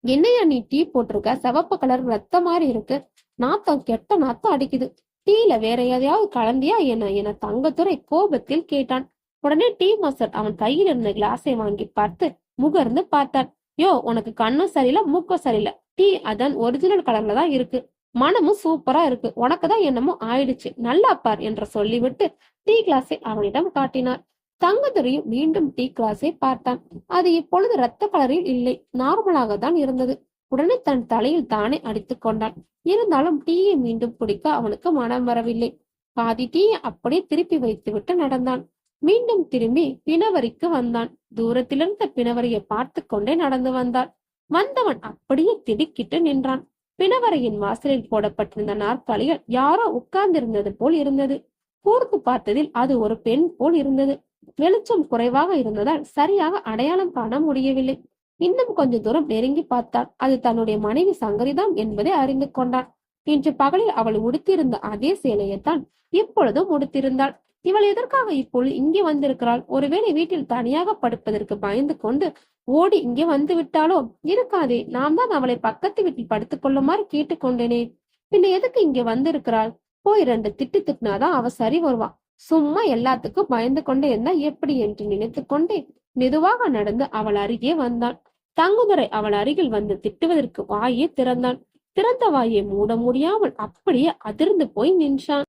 என்னையா நீ டீ போட்டிருக்க, சிவப்பு கலர் ரத்த மாதிரி இருக்கு, நாத்தம் கெட்ட நாத்தம் அடிக்குது, டீல வேற எதையாவது கலந்தியா என தங்கத்துரை கோபத்தில் கேட்டான். உடனே டீ மாஸ்டர் அவன் கையில் இருந்த கிளாஸை வாங்கி பார்த்து முகர்ந்து பார்த்தான். யோ, உனக்கு கண்ணும் சரியில்லை மூக்கும் சரியில்லை. டீ அதன் ஒரிஜினல் கலர்ல தான் இருக்கு. மனமும் சூப்பரா இருக்கு. உனக்குதான் என்னமோ ஆயிடுச்சு, நல்லா பார் என்று சொல்லிவிட்டு டீ கிளாஸை அவனிடம் காட்டினார். தங்கத்துரையும் மீண்டும் டீ கிளாஸை பார்த்தான். அது இப்பொழுது இரத்த கலரில் இல்லை, நார்மலாக தான் இருந்தது. உடனே தன் தலையில் தானே அடித்துக் கொண்டான். இருந்தாலும் டீயை மீண்டும் குடிக்க அவனுக்கு மனம் வரவில்லை. பாதி டீயை அப்படியே திருப்பி வைத்துவிட்டு நடந்தான். மீண்டும் திரும்பி பிணவரிக்கு வந்தான். தூரத்திலிருந்த பிணவரியை பார்த்து கொண்டே நடந்து வந்தான். வந்தவன் அப்படியே திடுக்கிட்டு நின்றான். பிணவரையின் வாசலில் போடப்பட்டிருந்த நாற்காலிகள் யாரோ உட்கார்ந்திருந்தது போல் இருந்தது. கூர்ந்து பார்த்ததில் அது ஒரு பெண் போல் இருந்தது. வெளிச்சம் குறைவாக இருந்ததால் சரியாக அடையாளம் காண முடியவில்லை. இன்னும் கொஞ்ச தூரம் நெருங்கி பார்த்தால் அது தன்னுடைய மனைவி சங்கரிதான் என்பதை அறிந்து கொண்டான். இன்று பகலில் அவள் உடுத்தியிருந்த அதே சேலையைத்தான் இப்பொழுதும் உடுத்திருந்தாள். இவள் எதற்காக இப்பொழுது இங்கே வந்திருக்கிறாள்? ஒருவேளை வீட்டில் தனியாக படுப்பதற்கு பயந்து கொண்டு ஓடி இங்கே வந்து விட்டாலோ? இருக்காதே, நாம் தான் அவளை பக்கத்து வீட்டில் படுத்துக் கொள்ளுமாறு கேட்டுக்கொண்டேனே. பின்ன எதுக்கு இங்கே வந்திருக்கிறாள்? போய் 2 திட்டு திட்டினாதான் அவ சரி வருவா. சும்மா எல்லாத்துக்கும் பயந்து கொண்டே இருந்தா எப்படி என்று நினைத்து கொண்டே மெதுவாக நடந்து அவள் அருகே வந்தான். தங்குதுரை அவள் அருகில் வந்து திட்டுவதற்கு வாயை திறந்தான். திறந்த வாயை மூட முடியாமல் அப்படியே அதிர்ந்து போய் நின்றான்.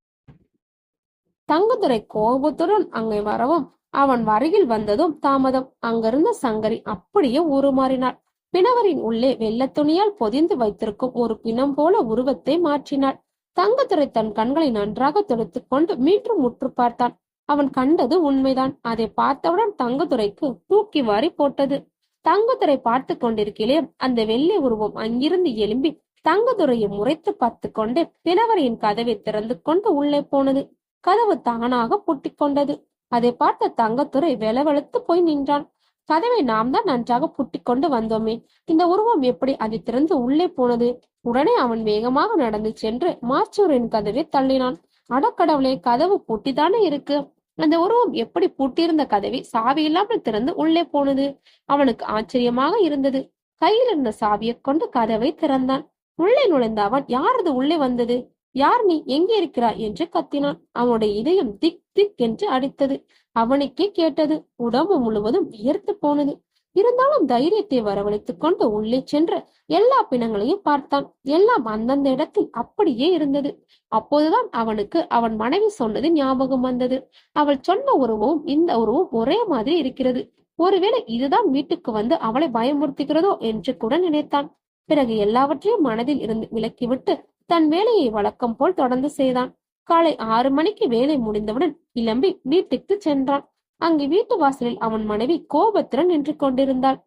தங்குதுரை கோபத்துடன் அங்கே வரவும் அவன் அருகில் வந்ததும் தாமதம். அங்கிருந்த சங்கரி அப்படியே உருமாறினாள். பிணவரின் உள்ளே வெள்ளை துணியால் பொதிந்து வைத்திருக்கும் ஒரு பிணம் போல உருவத்தை மாற்றினாள். தங்கத்துரை தன் கண்களை நன்றாக துடைத்துக் கொண்டு மீண்டும் முற்று பார்த்தான். அவன் கண்டது உண்மைதான். அதை பார்த்தவுடன் தங்கத்துரைக்கு தூக்கி வாரி போட்டது. தங்கத்துரை பார்த்து கொண்டிருக்கிறே அந்த வெள்ளை உருவம் அங்கிருந்து எழும்பி தங்கத்துரையை முறைத்து பார்த்து கொண்டு பிணவரியின் கதவை திறந்து கொண்டு உள்ளே போனது. கதவு தானாக பூட்டி கொண்டது. அதை பார்த்த தங்கத்துரை வெலவெழுத்து போய் நின்றான். கதவை நாம் தான் நன்றாக பூட்டி கொண்டு வந்தோமே, இந்த உருவம் எப்படி அதை திறந்து உள்ளே போனது? உடனே அவன் வேகமாக நடந்து சென்று மாச்சூரின் கதவை தள்ளினான். அடக்கடவுளே, கதவு பூட்டித்தானே இருக்கு. அந்த உருவம் எப்படி பூட்டியிருந்த கதவை சாவி இல்லாமல் திறந்து உள்ளே போனது? அவனுக்கு ஆச்சரியமாக இருந்தது. கையில் இருந்த சாவியை கொண்டு கதவை திறந்தான். உள்ளே நுழைந்த அவன், யாரது உள்ளே வந்தது? யார் நீ? எங்கே இருக்கிறாய் என்று கத்தினான். அவனுடைய இதயம் திக் திக் என்று அடித்தது. அவனுக்கே கேட்டது. உடம்பு முழுவதும் வியர்த்து போனது. இருந்தாலும் தைரியத்தை வரவழைத்துக் கொண்டு உள்ளே சென்று எல்லா பிணங்களையும் பார்த்தான். எல்லாம் அந்தந்த இடத்தில் அப்படியே இருந்தது. அப்போதுதான் அவனுக்கு அவன் மனைவி சொன்னது ஞாபகம் வந்தது. அவள் சொன்ன உருவமும் இந்த உருவம் ஒரே மாதிரி இருக்கிறது. ஒருவேளை இதுதான் வீட்டுக்கு வந்து அவளை பயமுறுத்துகிறதோ என்று கூட நினைத்தான். பிறகு எல்லாவற்றையும் மனதில் இருந்து விலக்கிவிட்டு தன் வேலையை வழக்கம் போல் தொடர்ந்து செய்தான். காலை 6 மணிக்கு வேலை முடிந்தவுடன் கிளம்பி வீட்டுக்கு சென்றான். அங்கு வீட்டு வாசலில் அவன் மனைவி கோபத்துடன் நின்று கொண்டிருந்தாள்.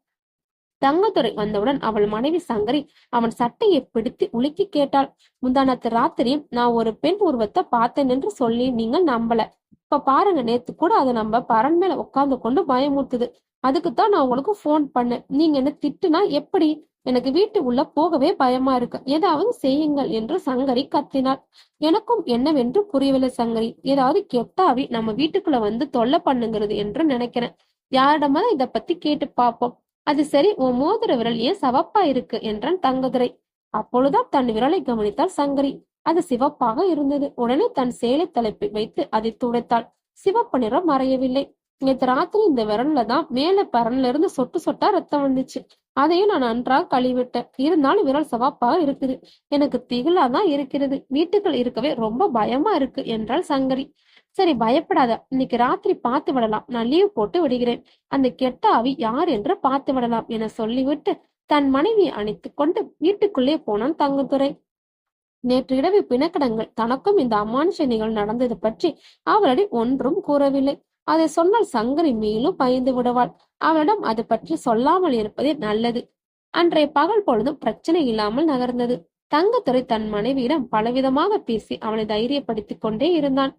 தங்கத்துரை வந்தவுடன் அவள் மனைவி சங்கரி அவன் சட்டையை பிடித்து உலுக்கி கேட்டாள். முந்தானத்து ராத்திரியும் நான் ஒரு பெண் உருவத்தை பார்த்தேன் என்று சொல்லி நீங்கள் நம்பல. இப்ப பாருங்க, நேத்து கூட அதை நம்ம பரன் மேல உட்கார்ந்து கொண்டு பயமுறுத்துது. அதுக்குத்தான் நான் உங்களுக்கு போன் பண்ணேன். நீங்க என்ன திட்டுனா எப்படி? எனக்கு வீட்டு உள்ள போகவே பயமா இருக்கு. ஏதாவது செய்யுங்கள் என்று சங்கரி கத்தினாள். எனக்கும் என்னவென்று புரியவில்லை சங்கரி. ஏதாவது கெட்டாவி நம்ம வீட்டுக்குள்ள வந்து தொல்லை பண்ணுங்கிறது என்று நினைக்கிறேன். யாரிடமாதான் இத பத்தி கேட்டு பார்ப்போம். அது சரி, உன் மோதிர விரல் ஏன் சவப்பா இருக்கு என்றான் தங்கதுரை. அப்பொழுதுதான் தன் விரலை கவனித்தாள் சங்கரி. அது சிவப்பாக இருந்தது. உடனே தன் சேலை தலைப்பை வைத்து அதை துடைத்தாள். சிவப்பு நிறம் மறையவில்லை. நேற்று ராத்திரி இந்த விரல்ல தான் மேல பரன்ல இருந்து சொட்டு சொட்டா ரத்தம் வந்துச்சு. அதையும் நான் நன்றாக கழுவிட்டேன். இருந்தாலும் விரல் சவப்பாக இருக்குது. எனக்கு திகிலாதான் இருக்கிறது. வீட்டுக்குள் இருக்கவே ரொம்ப பயமா இருக்கு என்றாள் சங்கரி. சரி, பயப்படாத. இன்னைக்கு ராத்திரி பார்த்து விடலாம். நான் லீவ் போட்டு விடுகிறேன். அந்த கெட்ட ஆவி யார் என்று பார்த்து விடலாம் என சொல்லிவிட்டு தன் மனைவியை அணைத்துக் கொண்டு வீட்டுக்குள்ளே போனான் தங்கத்துரை. நேற்று இரவு பிணக்கடங்கள் தனக்கும் இந்த அமானுஷ நிகழ்வு நடந்தது பற்றி அவளிடம் ஒன்றும் கூறவில்லை. அதை சொன்னால் சங்கரி மேலும் பயந்து விடுவாள். அவளிடம் அது பற்றி சொல்லாமல் இருப்பதே நல்லது. அன்றைய பகல் பொழுதும் பிரச்சனை இல்லாமல் நகர்ந்தது. தங்கத்துரை தன் மனைவியிடம் பலவிதமாக பேசி அவளை தைரியப்படுத்திக் கொண்டே இருந்தான்.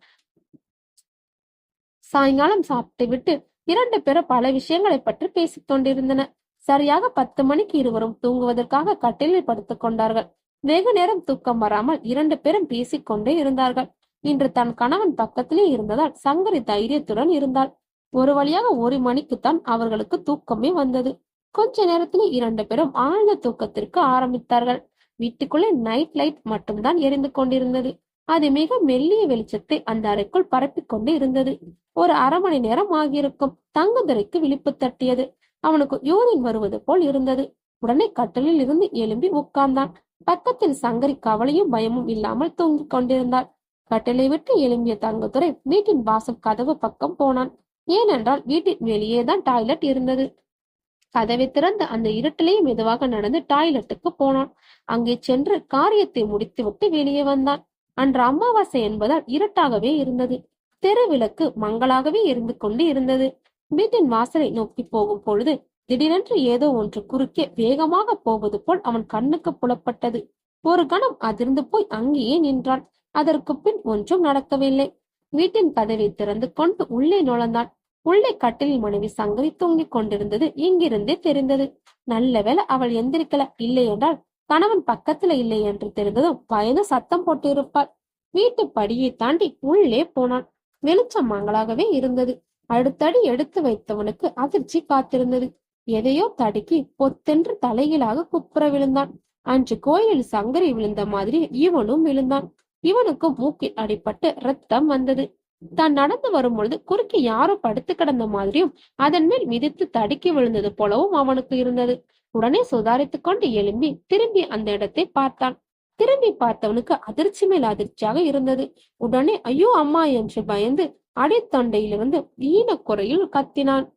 சாயங்காலம் சாப்பிட்டு விட்டு 2 பேரும் பல விஷயங்களை பற்றி பேசிக் கொண்டிருந்தனர். சரியாக 10 மணிக்கு இருவரும் தூங்குவதற்காக கட்டிலில் படுத்துக் கொண்டார்கள். வெகு நேரம் தூக்கம் வராமல் 2 பேரும் பேசிக்கொண்டே இருந்தார்கள். இன்று தன் கணவன் பக்கத்திலே இருந்ததால் சங்கரி தைரியத்துடன் இருந்தாள். ஒரு வழியாக 1 மணிக்குத்தான் அவர்களுக்கு தூக்கமே வந்தது. கொஞ்ச நேரத்திலே 2 பேரும் ஆழ்ந்த தூக்கத்திற்கு ஆரம்பித்தார்கள். வீட்டுக்குள்ளே நைட் லைட் மட்டும்தான் எரிந்து கொண்டிருந்தது. அது மிக மெல்லிய வெளிச்சத்தை அந்த அறைக்குள் பரப்பிக்கொண்டு இருந்தது. ஒரு அரை மணி நேரம் ஆகியிருக்கும். தங்கதுரைக்கு விழிப்பு தட்டியது. அவனுக்கு யூரின் வருவது போல் இருந்தது. உடனே கட்டலில் இருந்து எழும்பி உட்கார்ந்தான். பக்கத்தில் சங்கரி கவலையும் பயமும் இல்லாமல் தூங்கிக் கொண்டிருந்தாள். கட்டளை விட்டு எழும்பிய தங்கதுரை வீட்டின் வாசல் கதவு பக்கம் போனான். ஏனென்றால் வீட்டின் வெளியேதான் டாய்லெட் இருந்தது. கதவை திறந்து அந்த இருட்டிலேயே மெதுவாக நடந்து டாய்லெட்டுக்கு போனான். அங்கே சென்று காரியத்தை முடித்துவிட்டு வெளியே வந்தான். அன்று அமாவாசை என்பதால் இருட்டாகவே இருந்தது. தெரு விளக்கு மங்களாகவே எரிந்து கொண்டு இருந்தது. வீட்டின் வாசலை நோக்கி போகும் பொழுது திடீரென்று ஏதோ ஒன்று குறுக்கே வேகமாக போவது போல் அவன் கண்ணுக்கு புலப்பட்டது. ஒரு கணம் அதிர்ந்து போய் அங்கேயே நின்றான். அதற்கு பின் ஒன்றும் நடக்கவில்லை. வீட்டின் கதவை திறந்து கொண்டு உள்ளே நுழைந்தான். உள்ளே கட்டிலில் மனைவி சங்கரி தூங்கிக் கொண்டிருந்தது இங்கிருந்தே தெரிந்தது. நல்ல வேளை அவள் எந்திரிக்கல. இல்லை என்றால் கணவன் பக்கத்துல இல்லை என்று தெரிந்ததும் பயந்து சத்தம் போட்டு இருப்பாள். வீட்டு படியை தாண்டி உள்ளே போனான். வெளிச்சம் மங்களாகவே இருந்தது. அடுத்தடி எடுத்து வைத்தவனுக்கு அதிர்ச்சி காத்திருந்தது. எதையோ தடுக்கி பொத்தென்று தலைகீழாக குப்புற விழுந்தான். அன்று கோயிலில் சங்கரி விழுந்த மாதிரி இவனும் விழுந்தான். இவனுக்கும் மூக்கில் அடிபட்டு ரத்தம் வந்தது. தான் நடந்து வரும் பொழுது குறுக்கே யாரோ படுத்து கிடந்த மாதிரியும் அதன் மேல் மிதித்து தடுக்கி விழுந்தது போலவும் அவனுக்கு இருந்தது. உடனே சுதாரித்துக் கொண்டு எழும்பி திரும்பி அந்த இடத்தை பார்த்தான். திரும்பி பார்த்தவனுக்கு அதிர்ச்சி மேல் அதிர்ச்சியாக இருந்தது. உடனே ஐயோ அம்மா என்று பயந்து அடித்தொண்டையிலிருந்து ஈன குறையில் கத்தினான்.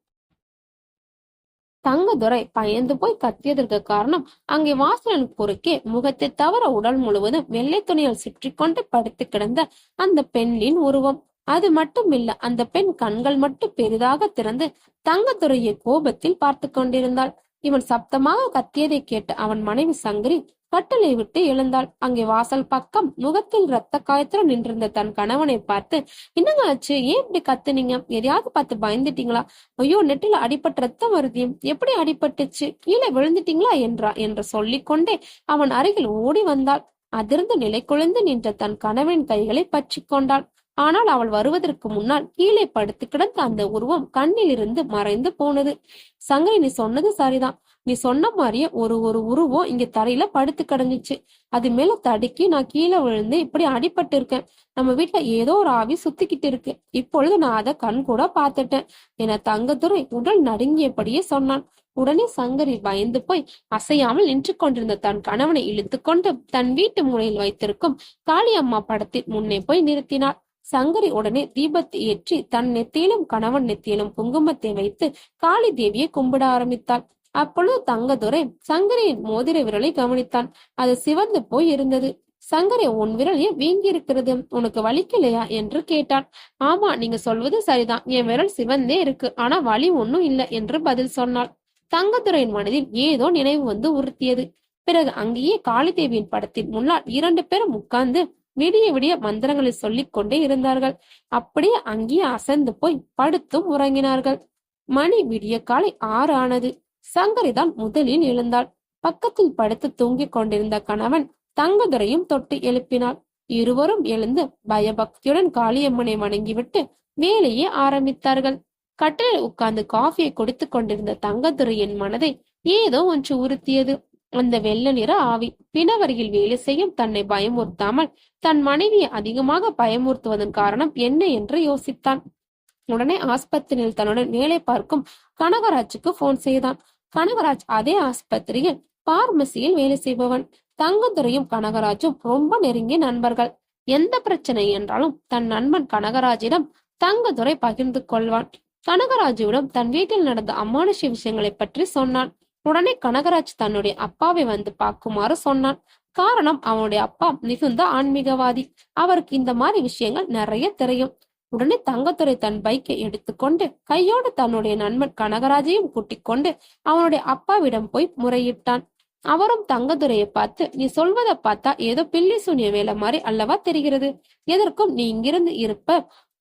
தங்கதுரை பயந்து போய் கத்தியதற்கு காரணம் அங்கே வாசலின் குறுக்கே முகத்தை தவிர உடல் முழுவதும் வெள்ளை துணியால் சுற்றி கொண்டு படுத்து கிடந்த அந்த பெண்ணின் உருவம். அது மட்டும் இல்ல, அந்த பெண் கண்கள் மட்டும் பெரிதாக திறந்து தங்கதுரையை கோபத்தில் பார்த்து கொண்டிருந்தாள். இவன் சப்தமாக கத்தியதை கேட்டு அவன் மனைவி சங்கரி கட்டளை விட்டு எழுந்தாள். அங்கே வாசல் பக்கம் முகத்தில் ரத்த காயத்துடன் நின்றிருந்த தன் கணவனை பார்த்து, என்னங்க ஆச்சு, ஏன் இப்படி கத்துனீங்க, எதையாவது பார்த்து பயந்துட்டீங்களா, ஐயோ நெட்டில அடிபட்டு ரத்தம் வருதியும், எப்படி அடிபட்டுச்சு, கீழே விழுந்துட்டீங்களா என்று சொல்லிக் கொண்டே அவன் அருகில் ஓடி வந்தாள். அதிர்ந்து நிலை குலைந்து நின்ற தன் கணவனின் கைகளை பற்றி கொண்டாள். ஆனால் அவள் வருவதற்கு முன்னால் கீழே படுத்து கிடந்த அந்த உருவம் கண்ணில் இருந்து மறைந்து போனது. சங்கரி, நீ சொன்னது சரிதான். நீ சொன்ன மாதிரியே ஒரு உருவம் இங்க தரையில படுத்து கிடந்துச்சு. அது மேல தடுக்கி நான் கீழே விழுந்து இப்படி அடிபட்டு இருக்கேன். நம்ம வீட்டுல ஏதோ ஒரு ஆவி சுத்திக்கிட்டு இருக்கு. இப்பொழுது நான் அதை கண் கூட பார்த்துட்டேன் என தங்கதுரை உடல் நடுங்கியபடியே சொன்னான். உடனே சங்கரி பயந்து போய் அசையாமல் நின்று கொண்டிருந்த தன் கணவனை இழுத்து கொண்டு தன் வீட்டு மூலையில் வைத்திருக்கும் காளியம்மா படத்தின் முன்னே போய் நிறுத்தினாள். சங்கரி உடனே தீபத்தை ஏற்றி தன் நெத்தியிலும் கணவன் நெத்தியிலும் குங்குமத்தை வைத்து காளி தேவியை கும்பிட ஆரம்பித்தாள். அப்பொழுது தங்கதுரை சங்கரியின் மோதிர விரலை கவனித்தான். அது சிவந்து போய் இருந்தது. சங்கரி, உன் விரல் ஏன் வீங்கி இருக்கிறது, உனக்கு வலிக்கலையா என்று கேட்டான். ஆமா, நீங்க சொல்வது சரிதான், என் விரல் சிவந்தே இருக்கு, ஆனா வலி ஒன்னும் இல்லை என்று பதில் சொன்னாள். தங்கதுரையின் மனதில் ஏதோ நினைவு வந்து உறுத்தியது. பிறகு அங்கேயே காளி தேவியின் படத்தின் முன்னால் 2 பேரும் உட்கார்ந்து விடிய விடிய மந்திரங்களை சொல்லிக் கொண்டே இருந்தார்கள். அப்படியே அங்கேயே அசந்து போய் படுத்தும் உறங்கினார்கள். மணி விடிய காலை 6 ஆனது. சங்கரிதான் முதலில் எழுந்தாள். பக்கத்தில் படுத்து தூங்கிக் கொண்டிருந்த கணவன் தங்கதுரையும் தொட்டு எழுப்பினாள். இருவரும் எழுந்து பயபக்தியுடன் காளியம்மனை வணங்கிவிட்டு வேலையே ஆரம்பித்தார்கள். கட்டிலில் உட்கார்ந்து காஃபியை கொடுத்து கொண்டிருந்த தங்கதுரையின் மனதை ஏதோ ஒன்று உறுத்தியது. அந்த வெள்ள நிற ஆவி பிணவரியில் வேலை செய்யும் தன்னை பயமுறுத்தாமல் தன் மனைவியை அதிகமாக பயமுறுத்துவதன் காரணம் என்ன என்று யோசித்தான். உடனே ஆஸ்பத்திரியில் தன்னுடன் வேலை பார்க்கும் கனகராஜுக்கு போன் செய்தான். கனகராஜ் அதே ஆஸ்பத்திரியில் பார்மசியில் வேலை செய்பவன். தங்கதுரையும் கனகராஜும் ரொம்ப நெருங்கிய நண்பர்கள். எந்த பிரச்சனை என்றாலும் தன் நண்பன் கனகராஜிடம் தங்கதுரை பகிர்ந்து கொள்வான். கனகராஜுவிடம் தன் வீட்டில் நடந்த அமானுஷ விஷயங்களை பற்றி சொன்னான். உடனே கனகராஜ் தன்னுடைய அப்பாவை வந்து பார்க்குமாறு சொன்னான். காரணம், அவனுடைய அப்பா மிகுந்த ஆன்மீகவாதி. அவருக்கு இந்த மாதிரி விஷயங்கள் நிறைய தெரியும். உடனே தங்கத்துரை தன் பைக்கை எடுத்துக்கொண்டு கையோடு தன்னுடைய நண்பன் கனகராஜையும் கூட்டிக் கொண்டு அவனுடைய அப்பாவிடம் போய் முறையிட்டான். அவரும் தங்கதுரையை பார்த்து, நீ சொல்வதை பார்த்தா ஏதோ பில்லி சூனிய வேலை மாதிரி அல்லவா தெரிகிறது. எதற்கும் நீ இங்கிருந்து இருப்ப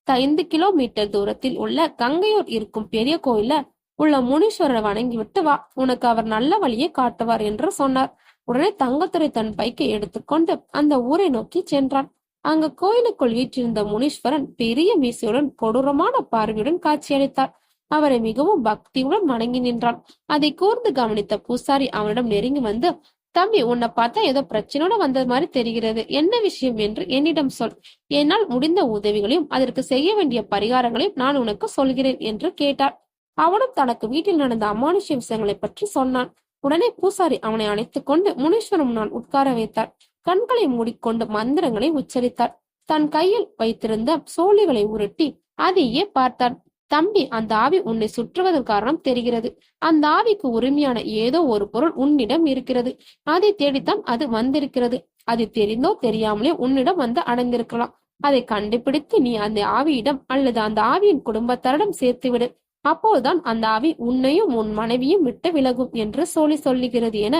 5 கிலோமீட்டர் தூரத்தில் உள்ள கங்கையூர் இருக்கும் பெரிய கோயில உள்ள முனீஸ்வரரை வணங்கிவிட்டு வா, உனக்கு அவர் நல்ல வழியை காட்டுவார் என்று சொன்னார். உடனே தங்கத்துரை தன் பைக்கை எடுத்துக்கொண்டு அந்த ஊரை நோக்கி சென்றான். அங்கு கோயிலுக்குள் வீற்றிருந்த முனீஸ்வரன் பெரிய மீசையுடன் கொடூரமான பார்வையுடன் காட்சியளித்தார். அவரை மிகவும் பக்தியுடன் வணங்கி நின்றான். அதை கூர்ந்து கவனித்த பூசாரி அவனிடம் நெருங்கி வந்து, தம்பி, உன்னை பார்த்தா ஏதோ பிரச்சனையோட வந்தது மாதிரி தெரிகிறது. என்ன விஷயம் என்று என்னிடம் சொல். என்னால் முடிந்த உதவிகளையும் அதற்கு செய்ய வேண்டிய பரிகாரங்களையும் நான் உனக்கு சொல்கிறேன் என்று கேட்டார். அவனும் தனக்கு வீட்டில் நடந்த அமானுஷ்ய விஷயங்களை பற்றி சொன்னான். உடனே பூசாரி அவனை அழைத்துக் கொண்டு முனீஸ்வரன் முன்னால் உட்கார வைத்தார். கண்களை மூடிக்கொண்டு மந்திரங்களை உச்சரித்தார். தன் கையில் வைத்திருந்த சோழிகளை உருட்டி அதையே பார்த்தான். தம்பி, அந்த ஆவி உன்னை சுற்றுவதன் காரணம் தெரிகிறது. அந்த ஆவிக்கு உரிமையான ஏதோ ஒரு பொருள் உன்னிடம் இருக்கிறது. அதை தேடித்தான் அது வந்திருக்கிறது. அது தெரிந்தோ தெரியாமலே உன்னிடம் வந்து அடைந்திருக்கலாம். அதை கண்டுபிடித்து நீ அந்த ஆவியிடம் அல்லது அந்த ஆவியின் குடும்பத்தாரிடம் சேர்த்துவிடு. அப்போதுதான் அந்த ஆவி உன்னையும் உன் மனைவியும் விட்டு விலகும் என்று சொல்லுகிறது என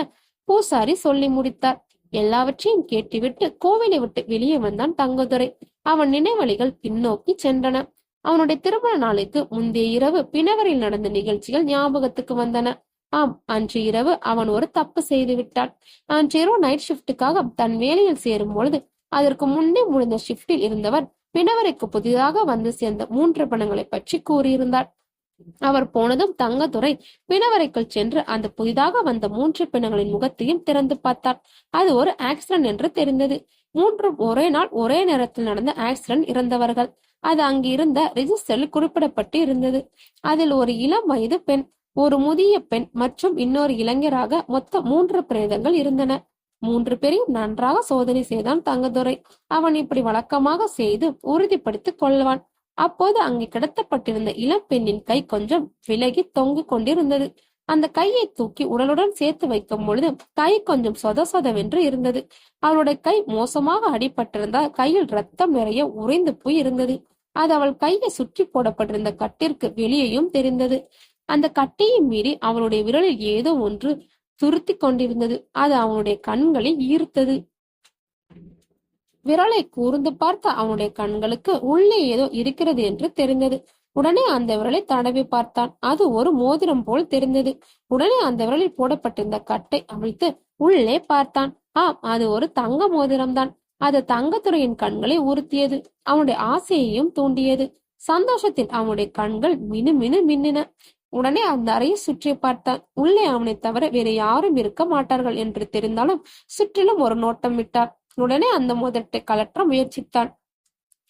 பூசாரி சொல்லி முடித்தார். எல்லாவற்றையும் கேட்டுவிட்டு கோவிலை விட்டு வெளியே வந்தான் தங்கதுரை. அவன் நினைவலிகள் பின்னோக்கி சென்றன. அவனுடைய திருமண நாளுக்கு முந்தைய இரவு பிணவரில் நடந்த நிகழ்ச்சிகள் ஞாபகத்துக்கு வந்தன. ஆம், அன்று இரவு அவன் ஒரு தப்பு செய்து விட்டான். அன்று இரவு நைட் ஷிப்டுக்காக தன் வேலையில் சேரும் பொழுது அதற்கு முன்னே முடிந்த ஷிப்டில் இருந்தவர் பிணவரைக்கு புதிதாக வந்து சேர்ந்த 3 பிணங்களை பற்றி கூறியிருந்தார். அவர் போனதும் தங்கதுரை பிணவரைக்குள் சென்று அந்த புதிதாக வந்த 3 பிணங்களின் முகத்தையும் திறந்து பார்த்தார். அது ஒரு ஆக்சிடென்ட் என்று தெரிந்தது. 3 ஒரே நாள் ஒரே நேரத்தில் நடந்த ஆக்சிடென்ட் இறந்தவர்கள். அது அங்கு இருந்த ரெஜிஸ்டரில் குறிப்பிடப்பட்டு இருந்தது. அதில் ஒரு இளம் வயது பெண், ஒரு முதிய பெண் மற்றும் இன்னொரு இளைஞராக மொத்தம் 3 பிரேதங்கள் இருந்தன. 3 பேரையும் நன்றாக சோதனை செய்தான் தங்கதுரை. அவன் இப்படி வழக்கமாக செய்து உறுதிப்படுத்திக் கொள்வான். அப்போது அங்கே கிடத்தப்பட்டிருந்த இளம் பெண்ணின் கை கொஞ்சம் விலகி தொங்கிக் கொண்டிருந்தது. அந்த கையை தூக்கி உடலுடன் சேர்த்து வைக்கும் பொழுது கை கொஞ்சம் சொதவென்று இருந்தது. அவளுடைய கை மோசமாக அடிபட்டிருந்தால் கையில் ரத்தம் நிறைய உறைந்து போய் இருந்தது. அது அவள் கையை சுற்றி போடப்பட்டிருந்த கட்டிற்கு வெளியேயும் தெரிந்தது. அந்த கட்டையை மீறி அவளுடைய விரலில் ஏதோ ஒன்று துருத்தி கொண்டிருந்தது. அது அவனுடைய கண்களை ஈர்த்தது. விரலை கூர்ந்து பார்த்த அவனுடைய கண்களுக்கு உள்ளே ஏதோ இருக்கிறது என்று தெரிந்தது. உடனே அந்த விரலை தடவி பார்த்தான். அது ஒரு மோதிரம் போல் தெரிந்தது. உடனே அந்த விரலில் போடப்பட்டிருந்த கட்டை அவிழ்த்து உள்ளே பார்த்தான். ஆம், அது ஒரு தங்க மோதிரம்தான். அது தங்கத்துறையின் கண்களை உறுத்தியது. அவனுடைய ஆசையையும் தூண்டியது. சந்தோஷத்தில் அவனுடைய கண்கள் மின்னின. உடனே அந்த அறையை சுற்றி பார்த்தான். உள்ளே அவனை தவிர வேறு யாரும் இருக்க மாட்டார்கள் என்று தெரிந்தாலும் சுற்றிலும் ஒரு நோட்டம் விட்டார். உடனே அந்த மோதிரத்தை கலற்ற முயற்சித்தான்.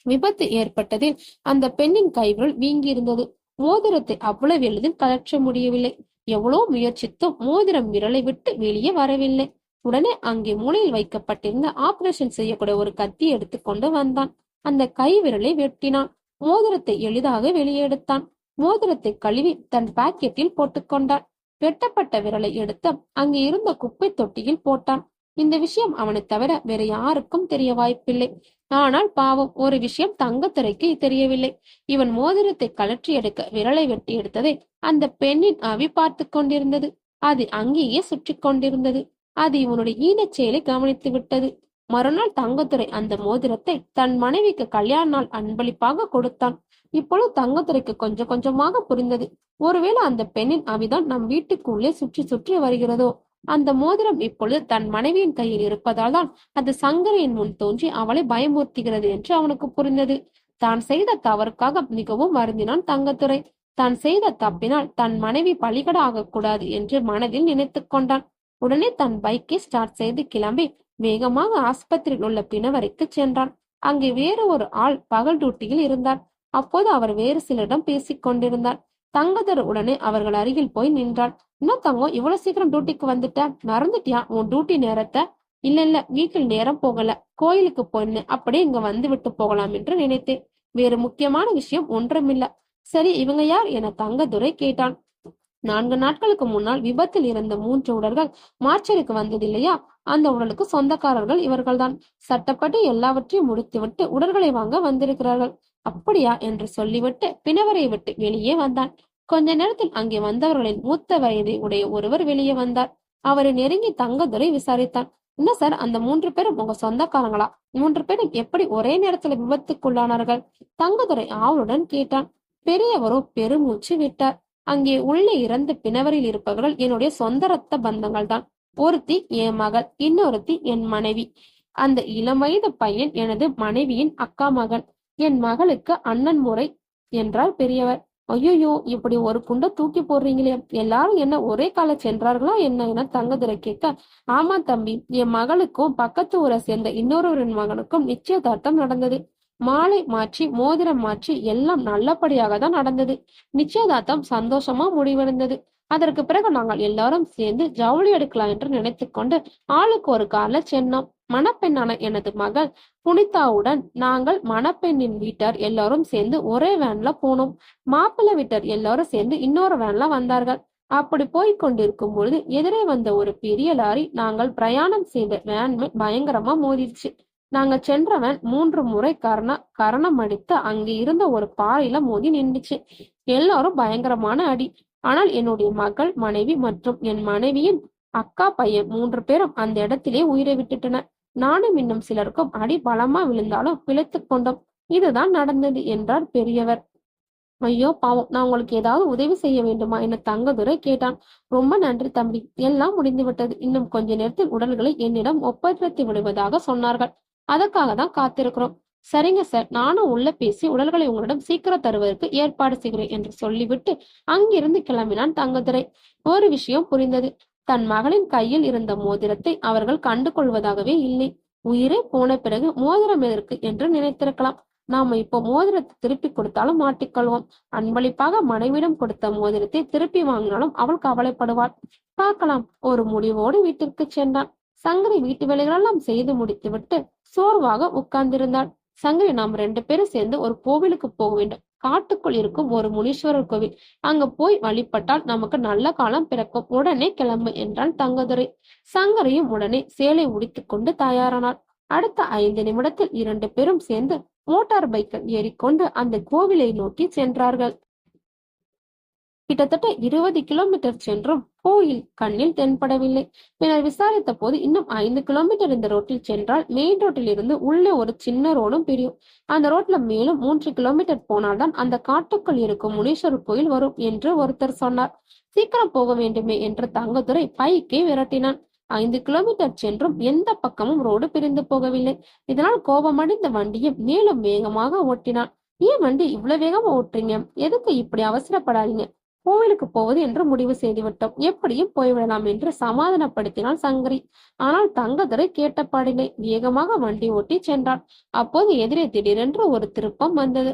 விபத்து ஏற்பட்டதில் அந்த பெண்ணின் கைவிரல் வீங்கி இருந்தது. மோதிரத்தை அவ்வளவு எளிதில் கலற்ற முடியவில்லை. எவ்வளவு முயற்சித்தும் மோதிரம் விரலை விட்டு வெளியே வரவில்லை. உடனே அங்கே மூலையில் வைக்கப்பட்டிருந்த ஆபரேஷன் செய்யக்கூடிய ஒரு கத்தி எடுத்துக்கொண்டு வந்தான். அந்த கை விரலை வெட்டினான். மோதிரத்தை எளிதாக வெளியே எடுத்தான். மோதிரத்தை கழுவி தன் பாக்கெட்டில் போட்டுக்கொண்டான். வெட்டப்பட்ட விரலை எடுத்து அங்கே இருந்த குப்பை தொட்டியில் போட்டான். இந்த விஷயம் அவனை தவிர வேற யாருக்கும் தெரிய வாய்ப்பில்லை. ஆனால் பாவம், ஒரு விஷயம் தங்கத்துறைக்கு தெரியவில்லை. இவன் மோதிரத்தை கலற்றி எடுக்க விரலை வெட்டி எடுத்ததை அந்த பெண்ணின் ஆவி பார்த்து கொண்டிருந்தது. அது அங்கேயே சுற்றி கொண்டிருந்தது. அது இவனுடைய ஈனச் செயலை கவனித்து விட்டது. மறுநாள் தங்கத்துறை அந்த மோதிரத்தை தன் மனைவிக்கு கல்யாண நாள் அன்பளிப்பாக கொடுத்தான். இப்பொழுது தங்கத்துறைக்கு கொஞ்சம் கொஞ்சமாக புரிந்தது. ஒருவேளை அந்த பெண்ணின் ஆவிதான் நம் வீட்டுக்குள்ளே சுற்றி சுற்றி வருகிறதோ. அந்த மோதிரம் இப்பொழுது தன் மனைவியின் கையில் இருப்பதால் தான் அது சங்கரையின் முன் தோன்றி அவளை பயமுறுத்துகிறது என்று அவனுக்கு புரிந்தது. தான் செய்த தவறுக்காக மிகவும் வருந்தினான் தங்கத்துறை. தான் செய்த தப்பினால் தன் மனைவி பலிகட ஆகக்கூடாது என்று மனதில் நினைத்து கொண்டான். உடனே தன் பைக்கை ஸ்டார்ட் செய்து கிளம்பி வேகமாக ஆஸ்பத்திரியில் உள்ள பிணவரைக்கு சென்றான். அங்கே வேறு ஒரு ஆள் பகல் டியூட்டியில் இருந்தார். அப்போது அவர் வேறு சிலரிடம் பேசிக் கொண்டிருந்தார். தங்கதர் உடனே அவர்கள் அருகில் போய் நின்றான். என்ன தங்கம், இவ்வளவு சீக்கிரம் டியூட்டிக்கு வந்துட்ட? மறந்துட்டியா உன் டியூட்டி நேரத்தை? இல்ல, வீட்டில் நேரம் போகல, கோயிலுக்கு போயிருந்தேன், அப்படியே இங்க வந்து விட்டு போகலாம் என்று நினைத்தேன். வேறு முக்கியமான விஷயம் ஒன்றுமில்ல. சரி, இவங்க யார் என தங்கதுரை கேட்டான். 4 நாட்களுக்கு முன்னால் விபத்தில் இறந்த 3 உடல்கள் மார்ச்சருக்கு வந்தது இல்லையா, அந்த உடலுக்கு சொந்தக்காரர்கள் இவர்கள்தான். சட்டப்படி எல்லாவற்றையும் முடித்துவிட்டு உடல்களை வாங்க வந்திருக்கிறார்கள். அப்படியா என்று சொல்லிவிட்டு பிணவரை விட்டு வெளியே வந்தான். கொஞ்ச நேரத்தில் அங்கே வந்தவர்களின் மூத்த வயதை உடைய ஒருவர் வெளியே வந்தார். அவரை நெருங்கி தங்கதுரை விசாரித்தான். என்ன சார், அந்த 3 பேரும் உங்க சொந்தக்காரங்களா? 3 பேரும் எப்படி ஒரே நேரத்துல விபத்துக்குள்ளானார்கள்? தங்கதுரை ஆவலுடன் கேட்டான். பெரியவரோ பெருமூச்சு விட்டார். அங்கே உள்ளே இறந்து பிணவரில் இருப்பவர்கள் என்னுடைய சொந்த ரத்த பந்தங்கள் தான். ஒருத்தி என் மகள், இன்னொருத்தி என் மனைவி. அந்த இளம் வயது பையன் எனது மனைவியின் அக்கா மகன். என் மகளுக்கு அண்ணன் முறை என்றார் பெரியவர். ஐயோ, இப்படி ஒரு குண்டை தூக்கி போடுறீங்களே, எல்லாரும் என்ன ஒரே கால சென்றார்களா என்ன என தங்கதுரை கேட்க, ஆமா தம்பி, என் மகளுக்கும் பக்கத்து ஊரை சேர்ந்த இன்னொருவரின் மகனுக்கும் நிச்சயதார்த்தம் நடந்தது. மாலை மாற்றி மோதிரம் மாற்றி எல்லாம் நல்லபடியாக தான் நடந்தது. நிச்சயதார்த்தம் சந்தோஷமா முடிவடைந்தது. அதற்கு பிறகு நாங்கள் எல்லாரும் சேர்ந்து ஜவுளி எடுக்கலாம் என்று நினைத்துக்கொண்டு ஆளுக்கு ஒரு கார்ல சென்னோம். மணப்பெண்ணான எனது மகள் புனிதாவுடன் நாங்கள் மணப்பெண்ணின் வீட்டார் எல்லாரும் சேர்ந்து ஒரே வேன்ல போனோம். மாப்பிள்ளை வீட்டார் எல்லாரும் சேர்ந்து இன்னொரு வேன்ல வந்தார்கள். அப்படி போய்க் கொண்டிருக்கும் பொழுது எதிரே வந்த ஒரு பெரிய லாரி நாங்கள் பிரயாணம் செய்த வேன் மேல் பயங்கரமா மோதிருச்சு. நாங்க சென்ற வேன் 3 முறை கரணம் அடித்து அங்கே இருந்த ஒரு பாறையில மோதி நின்றுச்சு. எல்லாரும் பயங்கரமான அடி. ஆனால் என்னுடைய மகள், மனைவி மற்றும் என் மனைவியின் அக்கா பையன் 3 பேரும் அந்த இடத்திலே உயிரை விட்டுட்டனர். நானும் இன்னும் சிலருக்கும் அடி பலமா விழுந்தாலும் பிழைத்துக் கொண்டோம். இதுதான் நடந்தது என்றார் பெரியவர். ஐயோ பாவம், நான் உங்களுக்கு ஏதாவது உதவி செய்ய வேண்டுமா என தங்கதுரை கேட்டான். ரொம்ப நன்றி தம்பி, எல்லாம் முடிந்து விட்டது. இன்னும் கொஞ்ச நேரத்தில் உடல்களை என்னிடம் ஒப்படைத்து விடுவதாக சொன்னார்கள். அதற்காக தான் காத்திருக்கிறோம். சரிங்க சார், நானும் உள்ள பேசி உடல்களை உங்களிடம் சீக்கிரம் தருவதற்கு ஏற்பாடு செய்கிறேன் என்று சொல்லிவிட்டு அங்கிருந்து கிளம்பினான் தங்கதுரை. ஒரு விஷயம் புரிந்தது. தன் மகளின் கையில் இருந்த மோதிரத்தை அவர்கள் கண்டு கொள்வதாகவே இல்லை. உயிரே போன பிறகு மோதிரம் எதற்கு என்று நினைத்திருக்கலாம். நாம இப்போ மோதிரத்தை திருப்பி கொடுத்தாலும் மாட்டிக்கொள்வோம். அன்பளிப்பாக மனைவிடம் கொடுத்த மோதிரத்தை திருப்பி வாங்கினாலும் அவள் கவலைப்படுவாள். பார்க்கலாம். ஒரு முடிவோடு வீட்டிற்கு சென்றான். சங்கரி வீட்டு வேலைகளெல்லாம் செய்து முடித்துவிட்டு சோர்வாக உட்கார்ந்திருந்தாள். சங்கரி, நாம் 2 பேரும் சேர்ந்து ஒரு கோவிலுக்கு போக வேண்டும். காட்டுக்குள் இருக்கும் ஒரு முனீஸ்வரர் கோவில். அங்க போய் வழிபட்டால் நமக்கு நல்ல காலம் பிறக்கும். உடனே கிளம்பு என்றாள் தங்கதுரை. சங்கரியும் உடனே சேலை உடித்துக் கொண்டு தயாரானாள். அடுத்த 5 நிமிடத்தில் 2 பேரும் சேர்ந்து மோட்டார் பைக்கில் ஏறிக்கொண்டு அந்த கோவிலை நோக்கி சென்றார்கள். கிட்டத்தட்ட 20 கிலோமீட்டர் சென்றும் கோயில் கண்ணில் தென்படவில்லை. பின்னர் விசாரித்த போது இன்னும் 5 கிலோமீட்டர் இந்த ரோட்டில் சென்றால் மெயின் ரோட்டில் இருந்து உள்ளே ஒரு சின்ன ரோடும் பிரியும். அந்த ரோட்ல மேலும் 3 கிலோமீட்டர் போனால்தான் அந்த காட்டுக்குள் இருக்கும் முனீஸ்வரர் கோயில் வரும் என்று ஒருத்தர் சொன்னார். சீக்கிரம் போக வேண்டுமே என்று தங்கதுரை பைக்கை விரட்டினான். 5 கிலோமீட்டர் சென்றும் எந்த பக்கமும் ரோடு பிரிந்து போகவில்லை. இதனால் கோபமடைந்த வண்டியை மேலும் வேகமாக ஓட்டினான். ஏன் வண்டி இவ்வளவு வேகமா ஓட்டுறீங்க? எதுக்கு இப்படி அவசரப்படாதீங்க? கோவிலுக்கு போவது என்று முடிவு செய்துவிட்டோம். எப்படியும் போய்விடலாம் என்று சமாதானப்படுத்தினாள் சங்கரி. ஆனால் தங்கதுரை கேட்டப்பாடில்லை. வேகமாக வண்டி ஓட்டி சென்றாள். அப்போது எதிரே திடீரென்று ஒரு திருப்பம் வந்தது.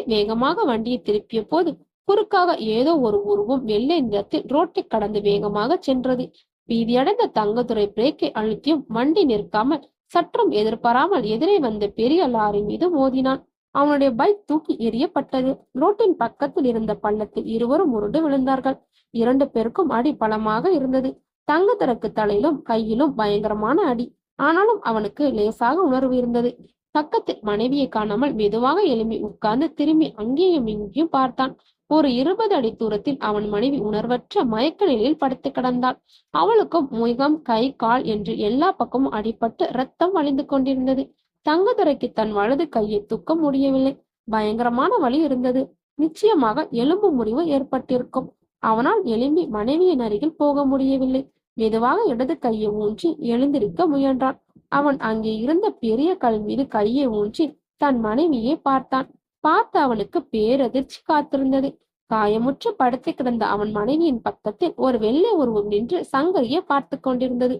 வேகமாக வண்டியை திருப்பிய போது குறுக்காக ஏதோ ஒரு உருவம் வெள்ளை நிறத்தில் ரோட்டை கடந்து வேகமாக சென்றது. பீதியடைந்த தங்கதுரை பிரேக்கை அழுத்தியும் வண்டி நிற்காமல் சற்றும் எதிர்பாராமல் எதிரே வந்த பெரிய லாரி மீது மோதினான். அவனுடைய பைக் தூக்கி எறியப்பட்டது. ரோட்டின் பக்கத்தில் இருந்த பள்ளத்தில் இருவரும் உருண்டு விழுந்தார்கள். 2 பேருக்கும் அடி பலமாக இருந்தது. தங்கதுரைக்கு தலையிலும் கையிலும் பயங்கரமான அடி. ஆனாலும் அவனுக்கு லேசாக உணர்வு இருந்தது. பக்கத்தில் மனைவியை காணாமல் மெதுவாக எழும்பி உட்கார்ந்து திரும்பி அங்கேயும் இங்கேயும் பார்த்தான். ஒரு 20 அடி தூரத்தில் அவன் மனைவி உணர்வற்ற மயக்க நிலையில் படுத்து கிடந்தாள். அவளுக்கும் முகம், கை, கால் என்று எல்லா பக்கமும் அடிபட்டு ரத்தம் வழிந்து கொண்டிருந்தது. தங்கதுரைக்கு தன் வலது கையை தூக்க முடியவில்லை. பயங்கரமான வலி இருந்தது. நிச்சயமாக எலும்பு முறிவு ஏற்பட்டிருக்கும். அவனால் எழும்பி மனைவியின் அருகில் போக முடியவில்லை. மெதுவாக இடது கையை ஊன்றி எழுந்திருக்க முயன்றான். அவன் அங்கே இருந்த பெரிய கல் மீது கையை ஊன்றி தன் மனைவியை பார்த்தான். பார்த்து அவனுக்கு பேரதிர்ச்சி காத்திருந்தது. காயமுற்று படுத்து கிடந்த அவன் மனைவியின் பக்கத்தில் ஒரு வெள்ளை உருவம் நின்று சங்கரியை பார்த்து கொண்டிருந்தது.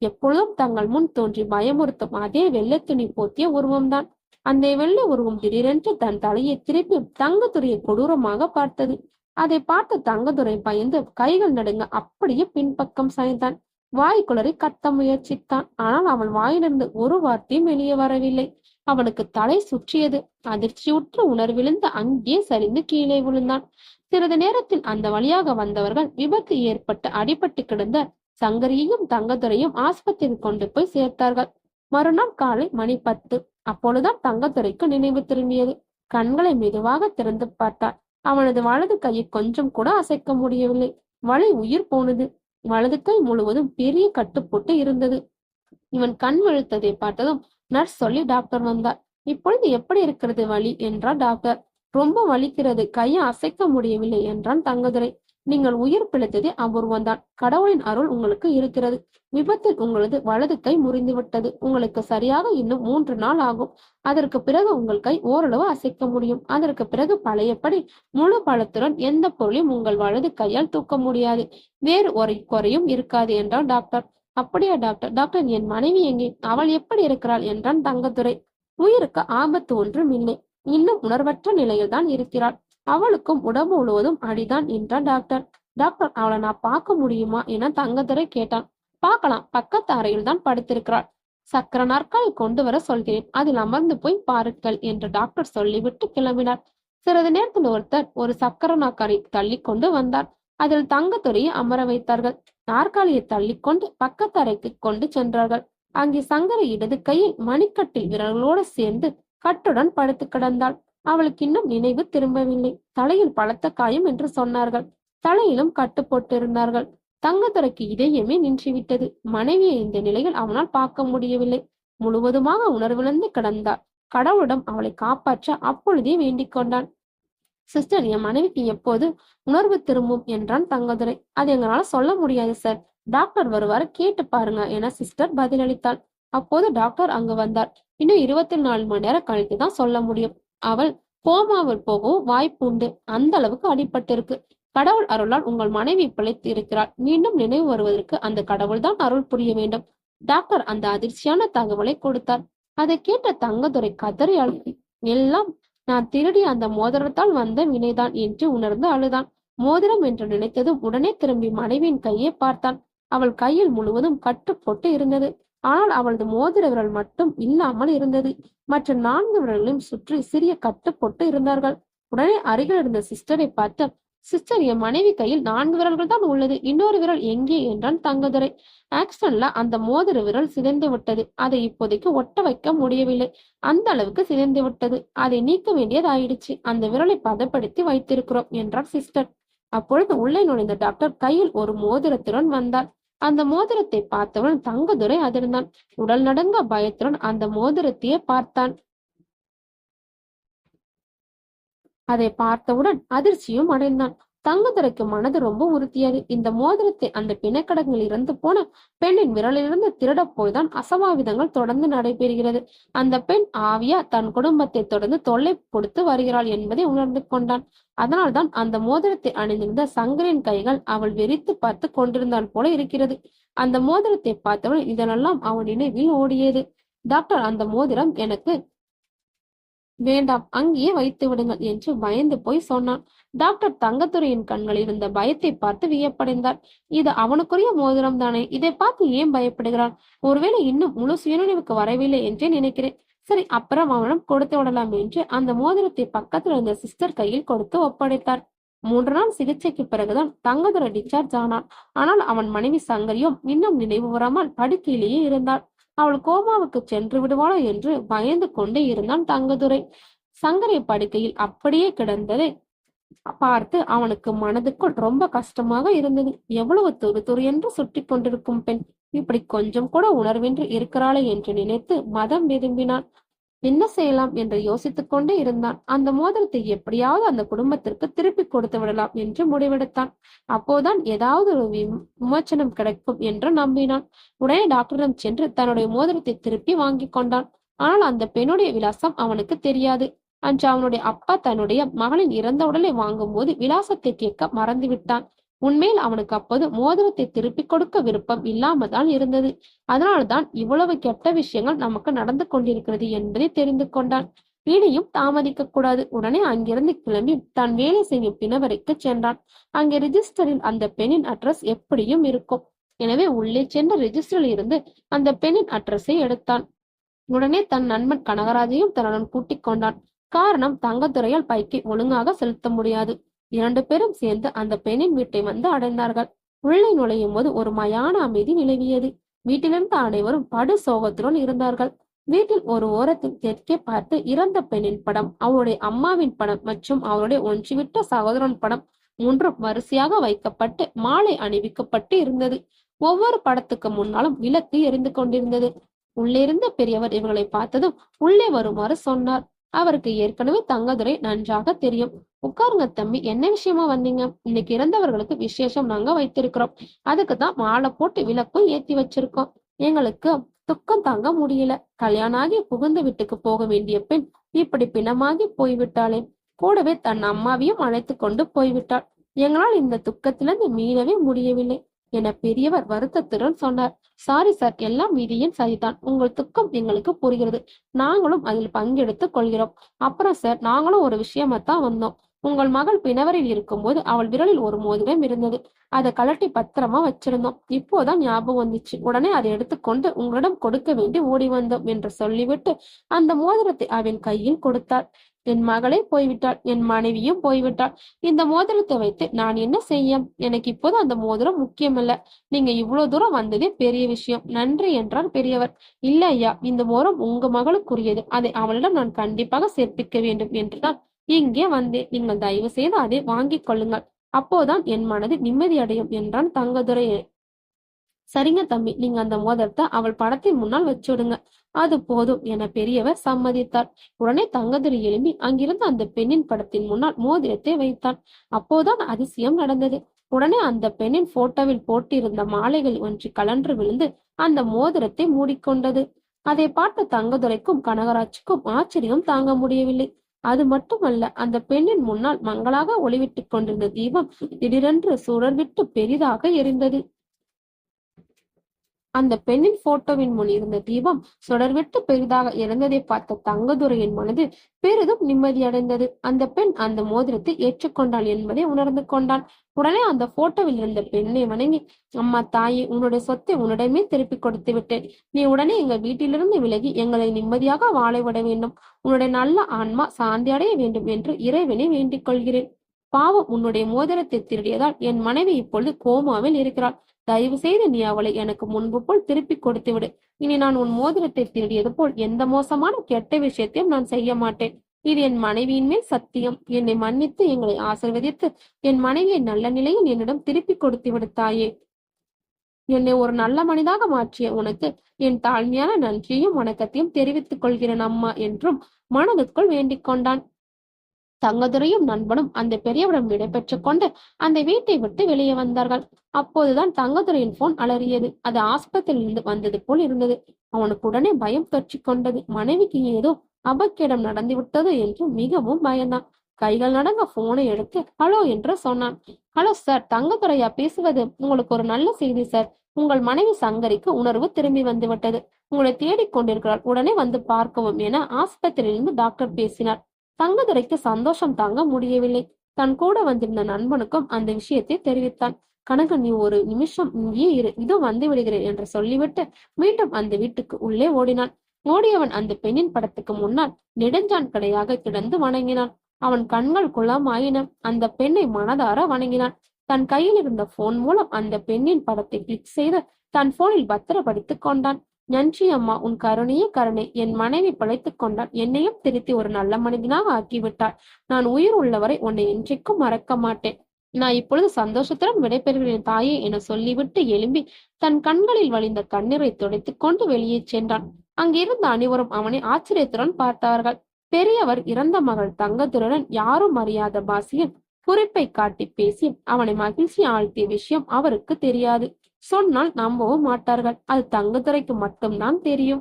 எப்பொழுதும் தங்கள் முன் தோன்றி பயமுறுத்தும் அதே வெள்ளை துணி போத்திய உருவம்தான். அந்த வெள்ளை உருவம் திடீரென்று தன் தலையை திருப்பி தங்கதுரையை கொடூரமாக பார்த்தது. அதை பார்த்து தங்கதுரை பயந்து கைகள் நடுங்க அப்படியே பின்பக்கம் சாய்ந்தான். வாய் குளறி கத்த முயற்சித்தான். ஆனால் அவன் வாயிலிருந்து ஒரு வார்த்தையும் வெளியே வரவில்லை. அவனுக்கு தலை சுற்றியது. அதிர்ச்சியுற்று உணர்விழுந்து அங்கே சரிந்து கீழே விழுந்தான். சிறிது நேரத்தில் அந்த வழியாக வந்தவர்கள் விபத்து ஏற்பட்டு அடிபட்டு கிடந்த சங்கரியையும் தங்கதுரையும் ஆஸ்பத்திரி கொண்டு போய் சேர்த்தார்கள். மறுநாள் காலை மணி 10. அப்பொழுதுதான் தங்கதுரைக்கு நினைவு திரும்பியது. கண்களை மெதுவாக திறந்து பார்த்தார். அவனது வலது கையை கொஞ்சம் கூட அசைக்க முடியவில்லை. வலி உயிர் போனது. வலது கை முழுவதும் பெரிய கட்டு போட்டு இருந்தது. இவன் கண் விழுத்ததை பார்த்ததும் நர்ஸ் சொல்லி டாக்டர் வந்தார். இப்பொழுது எப்படி இருக்கிறது வலி என்றார் டாக்டர். ரொம்ப வலிக்கிறது, கையை அசைக்க முடியவில்லை என்றான் தங்கதுரை. நீங்கள் உயிர் பிழைத்ததே அபூர்வம்தான். கடவுளின் அருள் உங்களுக்கு இருக்கிறது. விபத்தில் உங்களது வலது கை முறிந்து விட்டது. உங்களுக்கு சரியாக இன்னும் 3 நாள் ஆகும். அதற்கு பிறகு உங்கள் கை ஓரளவு அசைக்க முடியும். அதற்கு பிறகு பழையபடி முழு பலத்துடன் எந்த பொருளையும் உங்கள் வலது கையால் தூக்க முடியாது. வேறு ஒரு குறையும் இருக்காது என்றார் டாக்டர். அப்படியா டாக்டர்? டாக்டர், என் மனைவி எங்கே? அவள் எப்படி இருக்கிறாள் என்றான் தங்கத்துரை. உயிருக்கு ஆபத்து ஒன்றும் இல்லை. இன்னும் உணர்வற்ற நிலையில் தான் இருக்கிறாள். அவளுக்கும் உடம்பு முழுவதும் அடிதான் என்றார் டாக்டர். டாக்டர், அவளை நான் பார்க்க முடியுமா என தங்கத்துரை கேட்டான். பார்க்கலாம், பக்கத்து அறையில் தான் படுத்திருக்கிறாள். சக்கர நாற்காலி கொண்டு வர சொல்கிறேன், அதில் அமர்ந்து போய் பாருங்கள் என்று டாக்டர் சொல்லிவிட்டு கிளம்பினார். சிறிது நேரத்தில் ஒருத்தர் ஒரு சக்கர நாற்காலி தள்ளி கொண்டு வந்தார். அதில் தங்கத்துறையை அமர வைத்தார்கள். நாற்காலியை தள்ளிக்கொண்டு பக்கத்து அறைக்கு கொண்டு சென்றார்கள். அங்கே சங்கரை இடது கையில் மணிக்கட்டில் விரல்களோடு சேர்ந்து கட்டுடன் படுத்து கிடந்தாள். அவளுக்கு இன்னும் நினைவு திரும்பவில்லை. தலையில் பலத்த காயம் என்று சொன்னார்கள். தலையிலும் கட்டு போட்டிருந்தார்கள். தங்கத்துரைக்கு இதயமே நின்றுவிட்டது. மனைவியை இந்த நிலையில் அவனால் பார்க்க முடியவில்லை. முழுவதுமாக உணர்விழந்து கிடந்தாள். கடவுளிடம் அவளை காப்பாற்ற அப்பொழுதே வேண்டிக் கொண்டான். சிஸ்டர், என் மனைவிக்கு எப்போது உணர்வு திரும்பும் என்றான் தங்கதுரை. அது எங்களால சொல்ல முடியாது சார். டாக்டர் வருவாரு, கேட்டு பாருங்க என சிஸ்டர் பதிலளித்தாள். அப்போது டாக்டர் அங்கு வந்தார். இன்னும் 24 மணி நேரம் கழித்து தான் சொல்ல முடியும். அவள் கோமாவில் போகவும் வாய்ப்பு உண்டு. அந்த அளவுக்கு அடிபட்டிருக்கு. கடவுள் அருளால் உங்கள் மனைவி பிழைத்து இருக்கிறாள். மீண்டும் நினைவு வருவதற்கு அந்த கடவுள் தான் அருள் புரிய வேண்டும். டாக்டர் அந்த அதிர்ச்சியான தகவலை கொடுத்தார். அதை கேட்ட தங்கதுரை கதறி அழுதி, எல்லாம் நான் திருடி அந்த மோதிரத்தால் வந்த வினைதான் என்று உணர்ந்து அழுதான். மோதிரம் என்று நினைத்ததும் உடனே திரும்பி மனைவியின் கையை பார்த்தான். அவள் கையில் முழுவதும் கட்டு போட்டு இருந்தது. ஆனால் அவளது மோதிர விரல் மட்டும் இல்லாமல் இருந்தது. மற்ற 4 விரல்களையும் சுற்றி சிறிய கட்டு போட்டு இருந்தார்கள். உடனே அருகில் இருந்த சிஸ்டரை பார்த்து, சிஸ்டர், என் மனைவி கையில் 4 விரல்கள் தான் உள்ளது. இன்னொரு விரல் எங்கே என்றான் தங்கதுரை. ஆக்சிடென்ட்ல அந்த மோதிர விரல் சிதைந்து விட்டது. அதை இப்போதைக்கு ஒட்ட வைக்க முடியவில்லை. அந்த அளவுக்கு சிதைந்து விட்டது. அதை நீக்க வேண்டியது ஆயிடுச்சு. அந்த விரலை பதப்படுத்தி வைத்திருக்கிறோம் என்றார் சிஸ்டர். அப்பொழுது உள்ளே நுழைந்த டாக்டர் கையில் ஒரு மோதிரத்துடன் வந்தார். அந்த மோதிரத்தை பார்த்தவன் தங்கதுரை அதிர்ந்தான். உடல் நடுங்க பயத்துடன் அந்த மோதிரத்தையே பார்த்தான். அதை பார்த்தவுடன் அதிர்ச்சியும் அடைந்தான். தங்கதுரைக்கு மனது ரொம்ப உறுத்தியது. இந்த மோதிரத்தை அந்த பிணைக்கடங்கில் இருந்து போன பெண்ணின் விரலிலிருந்து திருடப் போய்தான் அசம்பாவிதங்கள் தொடர்ந்து நடைபெறுகிறது. அந்த பெண் ஆவியா தன் குடும்பத்தை தொடர்ந்து தொல்லை கொடுத்து வருகிறாள் என்பதை உணர்ந்து கொண்டான். அதனால்தான் அந்த மோதிரத்தை அணிந்திருந்த சங்கரின் கைகள் அவள் வெறித்து பார்த்து கொண்டிருந்தால் போல இருக்கிறது. அந்த மோதிரத்தை பார்த்தவன் இதனெல்லாம் அவன் நினைவில் ஓடியது. டாக்டர், அந்த மோதிரம் எனக்கு வேண்டாம், அங்கேயே வைத்து விடுங்கள் என்று பயந்து போய் சொன்னான். டாக்டர் தங்கத்துறையின் கண்களில் இருந்த பயத்தை பார்த்து வியப்படைந்தார். இது அவனுக்குரிய மோதிரம் தானே, இதை பார்த்து ஏன் பயப்படுகிறான்? ஒருவேளை இன்னும் முழு சுயநினைவுக்கு வரவில்லை என்றே நினைக்கிறேன். சரி, அப்புறம் அவனிடம் கொடுத்து விடலாம் என்று அந்த மோதிரத்தை பக்கத்தில் இருந்த சிஸ்டர் கையில் கொடுத்து ஒப்படைத்தார். 3 நாள் சிகிச்சைக்கு பிறகுதான் தங்கதுரை டிஸ்சார்ஜ் ஆனான். ஆனால் அவன் மனைவி சங்கரியும் இன்னும் நினைவு வராமல் படுக்கையிலேயே இருந்தாள். அவள் கோமாவுக்கு சென்று விடுவாளோ என்று பயந்து கொண்டே இருந்தான் தங்கதுரை. சங்கரை படுக்கையில் அப்படியே கிடந்ததை பார்த்து அவனுக்கு மனதுக்குள் ரொம்ப கஷ்டமாக இருந்தது. எவ்வளவு துரு துரு என்று சுற்றி கொண்டிருக்கும் பெண் இப்படி கொஞ்சம் கூட உணர்வின்றி இருக்கிறாளே என்று நினைத்து மதம் விரும்பினான். என்ன செய்யலாம் என்று யோசித்துக் கொண்டே இருந்தான். அந்த மோதிரத்தை எப்படியாவது அந்த குடும்பத்திற்கு திருப்பி கொடுத்து விடலாம் என்று முடிவெடுத்தான். அப்போதான் ஏதாவது ஒரு விமோச்சனம் கிடைக்கும் என்று நம்பினான். உடனே டாக்டரிடம் சென்று தன்னுடைய மோதிரத்தை திருப்பி வாங்கி கொண்டான். ஆனால் அந்த பெண்ணுடைய விலாசம் அவனுக்கு தெரியாது. அன்று அவனுடைய அப்பா தன்னுடைய மகளின் இறந்த உடலை வாங்கும் போது விலாசத்தை கேட்க மறந்துவிட்டான். உண்மையில் அவனுக்கு அப்போது மோதிரத்தை திருப்பி கொடுக்க விருப்பம் இல்லாமதான் இருந்தது. அதனால்தான் இவ்வளவு கெட்ட விஷயங்கள் நமக்கு நடந்து கொண்டிருக்கிறது என்பதை தெரிந்து கொண்டான். இனியும் தாமதிக்க கூடாது. உடனே அங்கிருந்து கிளம்பி தான் வேலை செய்யும் பிணவரைக்கு சென்றான். அங்கே ரிஜிஸ்டரில் அந்த பெண்ணின் அட்ரஸ் எப்படியும் இருக்கும். எனவே உள்ளே சென்ற ரிஜிஸ்டரில் இருந்து அந்த பெண்ணின் அட்ரஸை எடுத்தான். உடனே தன் நண்பன் கனகராஜையும் தன்னுடன் கூட்டிக் கொண்டான். காரணம், தங்கத்துறையால் பைக்கை ஒழுங்காக செலுத்த முடியாது. 2 பேரும் சேர்ந்து அந்த பெண்ணின் வீட்டை வந்து அடைந்தார்கள். உள்ளே நுழையும் போது ஒரு மயான அமைதி நிலவியது. வீட்டிலிருந்து அனைவரும் படு சோகத்துடன் இருந்தார்கள். வீட்டில் ஒரு ஓரத்தில் தெற்கே பார்த்து இறந்த பெண்ணின் படம், அவளுடைய அம்மாவின் படம் மற்றும் அவருடைய ஒன்றிவிட்ட சகோதரன் படம் 3 வரிசையாக வைக்கப்பட்டு மாலை அணிவிக்கப்பட்டு இருந்தது. ஒவ்வொரு படத்துக்கு முன்னாலும் விளக்கு எரிந்து கொண்டிருந்தது. உள்ளே இருந்த பெரியவர் இவர்களை பார்த்ததும் உள்ளே வருமாறு சொன்னார். அவருக்கு ஏற்கனவே தங்கதுரை நன்றாக தெரியும். உட்காருங்க தம்பி, என்ன விஷயமா வந்தீங்க? இன்னைக்கு இறந்தவர்களுக்கு விசேஷம் நாங்க வைத்திருக்கிறோம். அதுக்குதான் மாலை போட்டு விளக்கும் ஏத்தி வச்சிருக்கோம். எங்களுக்கு துக்கம் தாங்க முடியல. கல்யாணம் ஆகி புகுந்த வீட்டுக்கு போக வேண்டிய பெண் இப்படி பிணமாகி போய்விட்டாளே. கூடவே தன் அம்மாவையும் அழைத்து கொண்டு போய்விட்டாள். எங்களால் இந்த துக்கத்திலிருந்து மீளவே முடியவில்லை என பெரியவர் வருத்தத்துடன் சொன்னார். சாரி சார், எல்லாம் விதியின் சரிதான். உங்கள் துக்கம் எங்களுக்கு புரிகிறது. நாங்களும் அதில் பங்கெடுத்துக் கொள்கிறோம். அப்புறம் சார், நாங்களும் ஒரு விஷயமாத்தான் வந்தோம். உங்கள் மகள் பிணவரில் இருக்கும்போது அவள் விரலில் ஒரு மோதிரம் இருந்தது. அதை கழட்டி பத்திரமா வச்சிருந்தோம். இப்போதான் ஞாபகம் வந்துச்சு. உடனே அதை எடுத்துக்கொண்டு உங்களிடம் கொடுக்க வேண்டி ஓடி வந்தோம் என்று சொல்லிவிட்டு அந்த மோதிரத்தை அவன் கையில் கொடுத்தார். என் மகளே போய்விட்டாள், என் மனைவியும் போய்விட்டாள். இந்த மோதிரத்தை வைத்து நான் என்ன செய்ய? எனக்கு இப்போது அந்த மோதிரம் முக்கியமல்ல. நீங்க இவ்வளவு தூரம் வந்ததே பெரிய விஷயம். நன்றி என்றார் பெரியவர். இல்ல ஐயா, இந்த மோதிரம் உங்க மகளுக்குரியது. அதை அவளிடம் நான் கண்டிப்பாக சேர்ப்பிக்க வேண்டும் என்றுதான் இங்கே வந்தேன். நீங்கள் தயவு செய்து அதை வாங்கிக் கொள்ளுங்கள். அப்போதான் என் மனது நிம்மதி அடையும் என்றான் தங்கதுரை. சரிங்க தம்பி, நீங்க அந்த மோதிரத்தை அவள் படத்தின் முன்னால் வச்சுடுங்க. அது போதும் என பெரியவர் சம்மதித்தார். உடனே தங்கதுரை எழும்பி அங்கிருந்து அந்த பெண்ணின் படத்தின் முன்னால் மோதிரத்தை வைத்தான். அப்போதான் அதிசயம் நடந்தது. உடனே அந்த பெண்ணின் போட்டோவில் போட்டிருந்த மாலைகள் ஒன்று கலன்று விழுந்து அந்த மோதிரத்தை மூடிக்கொண்டது. அதை பார்த்த தங்கதுரைக்கும் கனகராஜுக்கும் ஆச்சரியம் தாங்க முடியவில்லை. அது மட்டுமல்ல, அந்த பெண்ணின் முன்னால் மங்களாக ஒளிவிட்டுக் கொண்டிருந்த தீபம் திடீரென்று சுடர்விட்டு பெரிதாக எரிந்தது. அந்த பெண்ணின் போட்டோவின் முன் இருந்த தீபம் சுடர்விட்டு பெரிதாக இறந்ததை பார்த்த தங்கதுரையின் மனது பெரிதும் நிம்மதியடைந்தது. அந்த பெண் அந்த மோதிரத்தை ஏற்றுக்கொண்டாள் என்பதை உணர்ந்து கொண்டான். உடனே அந்த போட்டோவில் இருந்த பெண்ணை வணங்கி, அம்மா தாயே, உன்னுடைய சொத்தை உன்னிடமே திருப்பி கொடுத்து விட்டேன். நீ உடனே எங்கள் வீட்டிலிருந்து விலகி எங்களை நிம்மதியாக வாழ விட வேண்டும். உன்னுடைய நல்ல ஆன்மா சாந்தி அடைய வேண்டும் என்று இறைவனை வேண்டிக் கொள்கிறேன். பாவம், உன்னுடைய மோதிரத்தை திருடியதால் என் மனைவி இப்பொழுது கோமாவில் இருக்கிறாள். தயவு செய்து நீ அவளை எனக்கு முன்பு போல் திருப்பி கொடுத்து விடு. இனி நான் உன் மோதிரத்தை திருடியது போல் எந்த மோசமான கெட்ட விஷயத்தையும் நான் செய்ய மாட்டேன். இது என் மனைவியின் மேல் சத்தியம். என்னை மன்னித்து எங்களை ஆசிர்வதித்து என் மனைவியை நல்ல நிலையில் என்னிடம் திருப்பி கொடுத்து விடுத்தாயே. என்னை ஒரு நல்ல மனிதாக மாற்றிய உனக்கு என் தாழ்மையான நன்றியையும் வணக்கத்தையும் தெரிவித்துக் கொள்கிறேன் அம்மா என்றும் மனதுக்குள் வேண்டிக் கொண்டான். தங்கதுரையும் நண்பனும் அந்த பெரியவரிடம் விடைபெற்றுக் கொண்டு அந்த வீட்டை விட்டு வெளியே வந்தார்கள். அப்போதுதான் தங்கதுரையின் போன் அலறியது. அது ஆஸ்பத்திரியிலிருந்து வந்தது போல் இருந்தது. அவனுக்கு உடனே பயம் தொற்றிக் கொண்டது. மனைவிக்கு ஏதோ அபக்கிடம் நடந்து விட்டது என்று மிகவும் பயந்தான். கைகள் நடங்க போனை எடுத்து ஹலோ என்று சொன்னான். ஹலோ சார், தங்கதுரையா பேசுவது? உங்களுக்கு ஒரு நல்ல செய்தி சார். உங்கள் மனைவி சங்கரிக்கு உணர்வு திரும்பி வந்து விட்டது. உங்களை தேடிக் கொண்டிருக்கிறார். உடனே வந்து பார்க்கவும் என ஆஸ்பத்திரியிலிருந்து டாக்டர் பேசினார். தங்கதுரைக்கு சந்தோஷம் தாங்க முடியவில்லை. தன் கூட வந்திருந்த நண்பனுக்கும் அந்த விஷயத்தை தெரிவித்தான். கனகன், நீ ஒரு நிமிஷம் இங்கே இரு, இதோ வந்து விடுகிறேன் என்று சொல்லிவிட்டு மீண்டும் அந்த வீட்டுக்கு உள்ளே ஓடினான். ஓடியவன் அந்த பெண்ணின் படத்துக்கு முன்னால் நெடுஞ்சான் கடையாக கிடந்து வணங்கினான். அவன் கண்கள் குளமாயின. அந்த பெண்ணை மனதார வணங்கினான். தன் கையில் இருந்த போன் மூலம் அந்த பெண்ணின் படத்தை கிளிக் செய்து தன் போனில் பத்திரப்படுத்திக் கொண்டான். நன்றி அம்மா, உன் கருணையே கருணை. என் மனைவி பிழைத்துக் கொண்டாள். என்னையும் திருத்தி ஒரு நல்ல மனிதனாக ஆக்கிவிட்டாள். நான் உயிர் உள்ளவரை உன்னை என்றைக்கும் மறக்க மாட்டேன். நான் இப்பொழுது சந்தோஷத்துடன் விடைபெறுகிறேன் தாயே என சொல்லிவிட்டு எழும்பி தன் கண்களில் வழிந்த கண்ணீரை துடைத்துக் கொண்டு வெளியே சென்றான். அங்கிருந்த அனைவரும் அவனை ஆச்சரியத்துடன் பார்த்தார்கள். பெரியவர் இறந்த மகள் தங்கத்துடன் யாரும் அறியாத பாஷையில் குறிப்பை காட்டி பேசி அவனை மகிழ்ச்சி ஆழ்த்திய விஷயம் அவருக்கு தெரியாது. சொன்னால் நம்பவும் மாட்டார்கள். அது தங்கத்துரைக்கு மட்டும்தான் தெரியும்.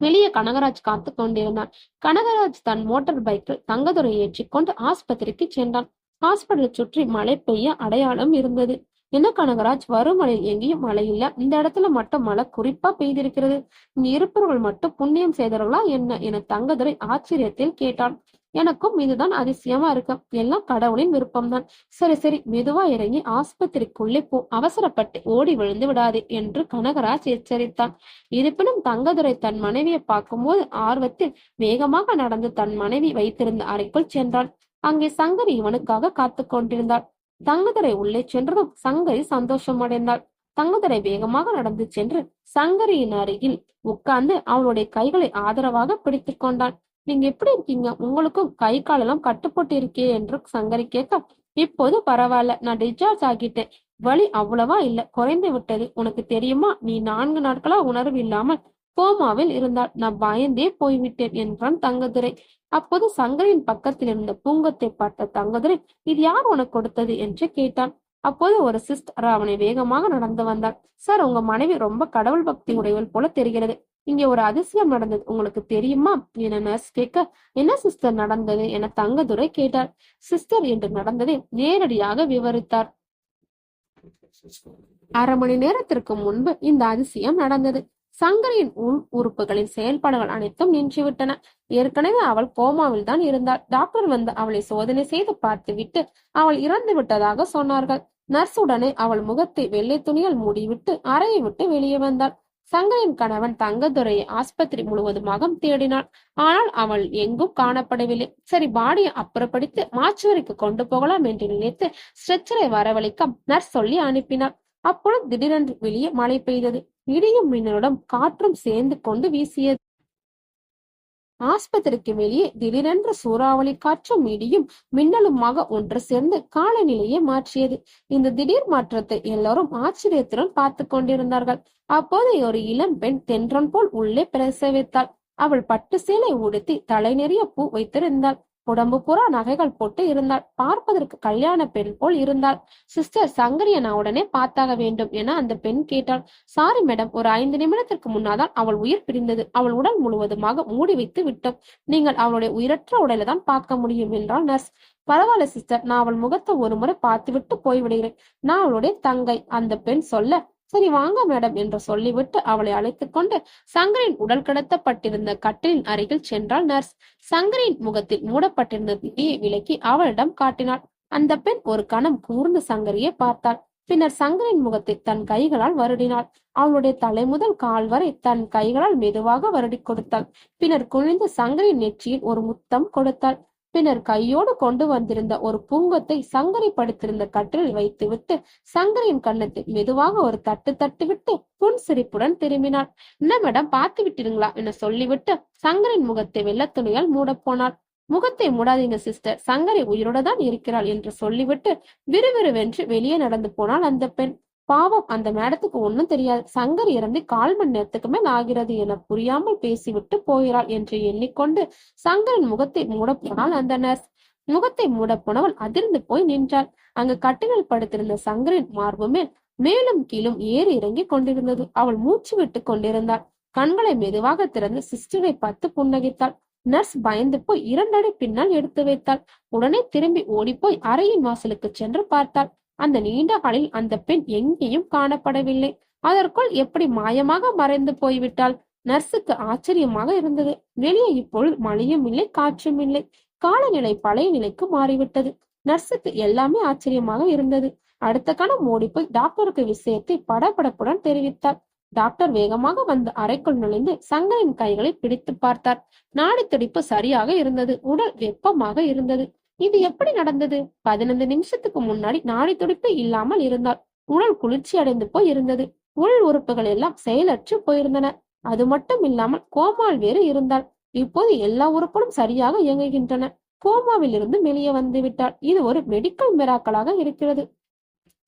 வெளியே கனகராஜ் காத்து கொண்டிருந்தான். கனகராஜ் தன் மோட்டார் பைக்கில் தங்கதுரை ஏற்றிக்கொண்டு ஆஸ்பத்திரிக்கு சென்றான். ஹாஸ்பிட்டலை சுற்றி மழை பெய்ய அடையாளம் இருந்தது. என்ன கனகராஜ், வரும் மழையில் எங்கேயும் மழை இல்ல, இந்த இடத்துல மட்டும் மழை குறிப்பா பெய்திருக்கிறது. இங்க இருப்பவர்கள் மட்டும் புண்ணியம் செய்தவர்களா என்ன என தங்கதுரை ஆச்சரியத்தில் கேட்டான். எனக்கும் இதுதான் அதிசயமா இருக்கு. எல்லாம் கடவுளின் விருப்பம்தான். சரி சரி, மெதுவா இறங்கி ஆஸ்பத்திரிக்குள்ளே போ, அவசரப்பட்டு ஓடி விழுந்து விடாதே என்று கனகராஜ் எச்சரித்தான். இருப்பினும் தங்கதுரை தன் மனைவியை பார்க்கும்போது ஆர்வத்தில் வேகமாக நடந்து தன் மனைவி வைத்திருந்த அறைக்குள் சென்றான். அங்கே சங்கரி இவனுக்காக காத்து கொண்டிருந்தாள். தங்கதுரை உள்ளே சென்றதும் சங்கரி சந்தோஷம் அடைந்தாள். தங்கதுரை வேகமாக நடந்து சென்று சங்கரியின் அருகில் உட்கார்ந்து அவளுடைய கைகளை ஆதரவாக பிடித்துக் கொண்டான். நீங்க எப்படி இருக்கீங்க? உங்களுக்கும் கை காலெல்லாம் கட்டுப்பட்டு இருக்கே என்று சங்கரி கேட்க, இப்போது பரவாயில்ல, நான் டிஸ்சார்ஜ் ஆகிட்டேன். வலி அவ்வளவா இல்ல, குறைந்து விட்டது. உனக்கு தெரியுமா, நீ 4 நாட்களா உணர்வு இல்லாமல் கோமாவில் இருந்தாள். நான் பயந்தே போய்விட்டேன் என்றான் தங்கதுரை. அப்போது சங்கரின் பக்கத்தில் இருந்த பூங்கத்தை பார்த்த தங்கதுரை, இது யார் உனக்கு கொடுத்தது என்று கேட்டான். அப்போது ஒரு சிஸ்டர் அவனை வேகமாக நடந்து வந்தாள். சார், உங்க மனைவி ரொம்ப கடவுள் பக்தி உடையவள் போல தெரிகிறது. இங்கே ஒரு அதிசயம் நடந்தது, உங்களுக்கு தெரியுமா என நர்ஸ் கேட்க, என்ன சிஸ்டர் நடந்தது என தங்கதுரை கேட்டார். சிஸ்டர் என்று நடந்ததை நேரடியாக விவரித்தார். அரை மணி நேரத்திற்கு முன்பு இந்த அதிசயம் நடந்தது. சங்கரியின் உள் உறுப்புகளின் செயல்பாடுகள் அனைத்தும் நின்றுவிட்டன. ஏற்கனவே அவள் கோமாவில் தான் இருந்தாள். டாக்டர் வந்து அவளை சோதனை செய்து பார்த்துவிட்டு அவள் இறந்து விட்டதாக சொன்னார்கள். நர்ஸ் உடனே அவள் முகத்தை வெள்ளை துணியால் மூடிவிட்டு அறையை விட்டு வெளியே வந்தாள். சங்கரின் கணவன் தங்கதுரையை ஆஸ்பத்திரி முழுவதுமாக தேடினாள். ஆனால் அவள் எங்கும் காணப்படவில்லை. சரி, பாடியை அப்புறப்படுத்தி மாச்சுவரிக்கு கொண்டு போகலாம் என்று நினைத்து ஸ்ட்ரெச்சரை வரவழைக்க நர்ஸ் சொல்லி அனுப்பினாள். அப்பொழுது திடீரென்று வெளியே மழை பெய்தது. இடியும் மின்னலுடன் காற்றும் சேர்ந்து கொண்டு வீசியது. ஆஸ்பத்திரிக்கு வெளியே திடீரென்று சூறாவளி காற்றும் இடியும் மின்னலுமாக ஒன்று சேர்ந்து காலநிலையை மாற்றியது. இந்த திடீர் மாற்றத்தை எல்லாரும் ஆச்சரியத்துடன் பார்த்து கொண்டிருந்தார்கள். அப்போது ஒரு இளம் பெண் தென்றன் போல் உள்ளே பிரசவித்தாள். அவள் பட்டு சேலை உடுத்தி தலை நிறைய பூ வைத்திருந்தாள். உடம்பு பூரா நகைகள் போட்டு இருந்தாள். பார்ப்பதற்கு கல்யாண பெண் போல் இருந்தாள். சிஸ்டர், சங்கரிய நான் உடனே பார்த்தாக வேண்டும் என அந்த பெண் கேட்டாள். சாரி மேடம், ஒரு 5 நிமிடத்திற்கு முன்னாதான் அவள் உயிர் பிரிந்தது. அவள் உடல் முழுவதுமாக மூடி வைத்து விட்டோம். நீங்கள் அவளுடைய உயிரற்ற உடலை தான் பார்க்க முடியும் என்றாள் நர்ஸ். பரவாயில்ல சிஸ்டர், நான் அவள் முகத்தை ஒரு முறை பார்த்துவிட்டு போய்விடுகிறேன். நான் அவளுடைய தங்கை, அந்த பெண் சொல்ல. சரி வாங்க மேடம் என்று சொல்லிவிட்டு அவளை அழைத்துக் கொண்டு சங்கரின் உடல் கடத்தப்பட்டிருந்த கட்டிலின் அருகில் சென்றாள் நர்ஸ். சங்கரின் முகத்தில் மூடப்பட்டிருந்த தீயை விலக்கி அவளிடம் காட்டினாள். அந்த பெண் ஒரு கணம் கூர்ந்து சங்கரியை பார்த்தாள். பின்னர் சங்கரின் முகத்தை தன் கைகளால் வருடினாள். அவளுடைய தலை முதல் கால் வரை தன் கைகளால் மெதுவாக வருடி கொடுத்தாள். பின்னர் குனிந்து சங்கரின் நெற்றியில் ஒரு முத்தம் கொடுத்தாள். பின்னர் கையோடு கொண்டு வந்திருந்த ஒரு பூங்கத்தை சங்கரி படுத்திருந்த கட்டிலில் வைத்துவிட்டு சங்கரியின் கன்னத்தில் மெதுவாக ஒரு தட்டு தட்டு விட்டு புன் சிரிப்புடன் திரும்பினாள். என்ன மேடம், பார்த்து விட்டீங்களா என சொல்லிவிட்டு சங்கரின் முகத்தை வெள்ளத்துணியால் மூட போனாள். முகத்தை மூடாதீங்க சிஸ்டர், சங்கரி உயிரோட தான் இருக்கிறாள் என்று சொல்லிவிட்டு விறுவிறுவென்று வெளியே நடந்து போனாள் அந்த பெண். பாவம், அந்த மேடத்துக்கு ஒன்னும் தெரியாது. சங்கர் இறந்து 1/4 மணி நேரத்துக்கு மேல் ஆகிறது என புரியாமல் பேசிவிட்டு போகிறாள் என்று எண்ணிக்கொண்டு சங்கரின் முகத்தை மூட போனாள் அந்த நர்ஸ். முகத்தை மூட போனவள் அதிர்ந்து போய் நின்றாள். அங்கு கட்டிலில் படுத்திருந்த சங்கரின் மார்பு மேல் மேலும் கீழும் ஏறி இறங்கி கொண்டிருந்தது. அவள் மூச்சு விட்டு கொண்டிருந்தாள். கண்களை மெதுவாக திறந்து சிஸ்டரை பார்த்து புன்னகைத்தாள். நர்ஸ் பயந்து போய் 2 அடி பின்னால் எடுத்து வைத்தாள். உடனே திரும்பி ஓடிப்போய் அறையின் வாசலுக்கு சென்று பார்த்தாள். அந்த நீண்ட காலில் அந்த பெண் எங்கேயும் காணப்படவில்லை. அதற்குள் எப்படி மாயமாக மறைந்து போய்விட்டாள்? நர்ஸுக்கு ஆச்சரியமாக இருந்தது. வெளியே இப்பொழுது மழையும் இல்லை, காற்றும் இல்லை. காலநிலை பழைய நிலைக்கு மாறிவிட்டது. நர்ஸுக்கு எல்லாமே ஆச்சரியமாக இருந்தது. அடுத்த கணம் ஓடி போய் டாக்டருக்கு விஷயத்தை படபடப்புடன் தெரிவித்தார். டாக்டர் வேகமாக வந்து அறைக்குள் நுழைந்து சங்கரின் கைகளை பிடித்து பார்த்தார். நாடி துடிப்பு சரியாக இருந்தது. உடல் வெப்பமாக இருந்தது. இது எப்படி நடந்தது? 15 நிமிஷத்துக்கு முன்னாடி நாடி துடிப்பு இல்லாமல் இருந்தால் உடல் குளிர்ச்சி அடைந்து போய் இருந்தது. உள் உறுப்புகள் எல்லாம் செயலற்று போயிருந்தன. அது மட்டும் இல்லாமல் கோமால் வேறு இருந்தால் இப்போது எல்லா உறுப்புகளும் சரியாக இயங்குகின்றன. கோமாவில் இருந்து வெளியே வந்து விட்டாள். இது ஒரு மெடிக்கல் மிராக்கலாக இருக்கிறது.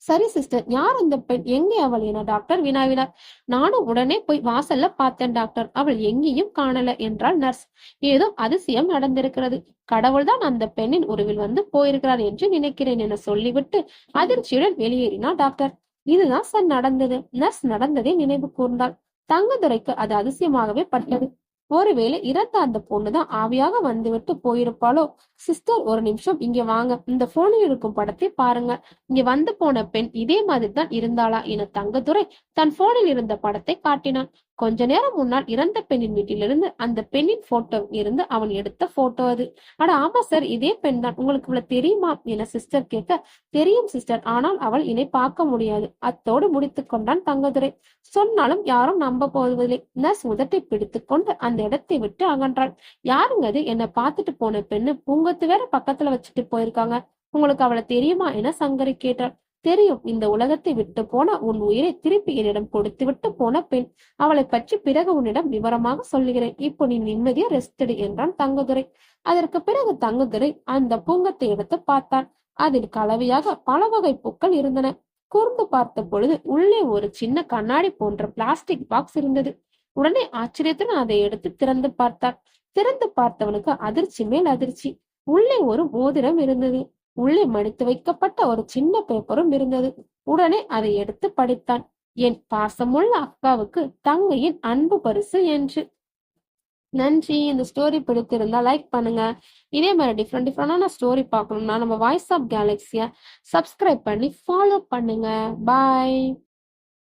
சரி சிஸ்டர், யார் அந்த பெண், எங்கே அவள் என டாக்டர் வினாவினார். நானும் உடனே போய் வாசல்ல பார்த்தேன் டாக்டர், அவள் எங்கேயும் காணல என்றாள் நர்ஸ். ஏதோ அதிசயம் நடந்திருக்கிறது. கடவுள்தான் அந்த பெண்ணின் உருவில் வந்து போயிருக்கிறார் என்று நினைக்கிறேன் என சொல்லிவிட்டு அதிர்ச்சியுடன் வெளியேறினார் டாக்டர். இதுதான் சார் நடந்தது. நர்ஸ் நடந்ததை நினைவு கூர்ந்தாள். தங்கதுரைக்கு அது அதிசயமாகவே பட்டது. ஒருவேளை இறந்த அந்த பொண்ணுதான் ஆவியாக வந்துவிட்டு போயிருப்பாளோ? சிஸ்டர், ஒரு நிமிஷம் இங்க வாங்க, இந்த போனில் இருக்கும் படத்தை பாருங்க. இங்க வந்து போன பெண் இதே மாதிரி தான் இருந்தாளா என தங்கதுரை தன் போனில் இருந்த படத்தை காட்டினான். கொஞ்ச நேரம் முன்னால் இறந்த பெண்ணின் வீட்டிலிருந்து அந்த பெண்ணின் போட்டோ இருந்து அவன் எடுத்த போட்டோ அது. அட ஆமா சார், இதே பெண் தான். உங்களுக்கு இவ்வளவு தெரியுமா என சிஸ்டர் கேட்க, தெரியும் சிஸ்டர், ஆனால் அவள் என்னை பார்க்க முடியாது. அத்தோடு முடித்துக் கொண்டான் தங்கதுரை. சொன்னாலும் யாரும் நம்ப போவதில்லை. நர்ஸ் உதட்டை பிடித்துக் கொண்டு அந்த இடத்தை விட்டு அகன்றாள். யாருங்க அது? என்னை பார்த்துட்டு போன பெண்ணு பூங்கத்து வேற பக்கத்துல வச்சுட்டு போயிருக்காங்க. உங்களுக்கு அவளை தெரியுமா என சங்கரி கேட்டாள். தெரியும், இந்த உலகத்தை விட்டு போன உன் உயிரை திருப்பி என்னிடம் கொடுத்து விட்டு போன பெண். அவளை பற்றி பிறகு உன்னிடம் விவரமாக சொல்லுகிறேன். இப்போ நீ நிம்மதியா ரெஸ்ட் எடு என்றான் தங்கதுரை. அதற்கு பிறகு தங்கதுரை அந்த பூங்கத்தை எடுத்து பார்த்தான். அதில் கலவையாக பல வகை பூக்கள் இருந்தன. கூர்ந்து பார்த்த பொழுது உள்ளே ஒரு சின்ன கண்ணாடி போன்ற பிளாஸ்டிக் பாக்ஸ் இருந்தது. உடனே ஆச்சரியத்துடன் அதை எடுத்து திறந்து பார்த்தான். திறந்து பார்த்தவனுக்கு அதிர்ச்சி மேல் அதிர்ச்சி. உள்ளே ஒரு மோதிரம் இருந்தது. உள்ளே மடித்து வைக்கப்பட்ட ஒரு சின்ன பேப்பரும் இருந்தது. உடனே அதை எடுத்து படித்தான். என் பாசமுள்ள அக்காவுக்கு தங்கையின் அன்பு பரிசு என்று. நன்றி. இந்த ஸ்டோரி பிடித்திருந்தா லைக் பண்ணுங்க. இதே மாதிரி டிஃப்ரெண்டான ஸ்டோரி பார்க்கணும்னா நம்ம வாய்ஸ் ஆஃப் கேலக்ஸிய சப்ஸ்கிரைப் பண்ணி ஃபாலோ பண்ணுங்க. பாய்.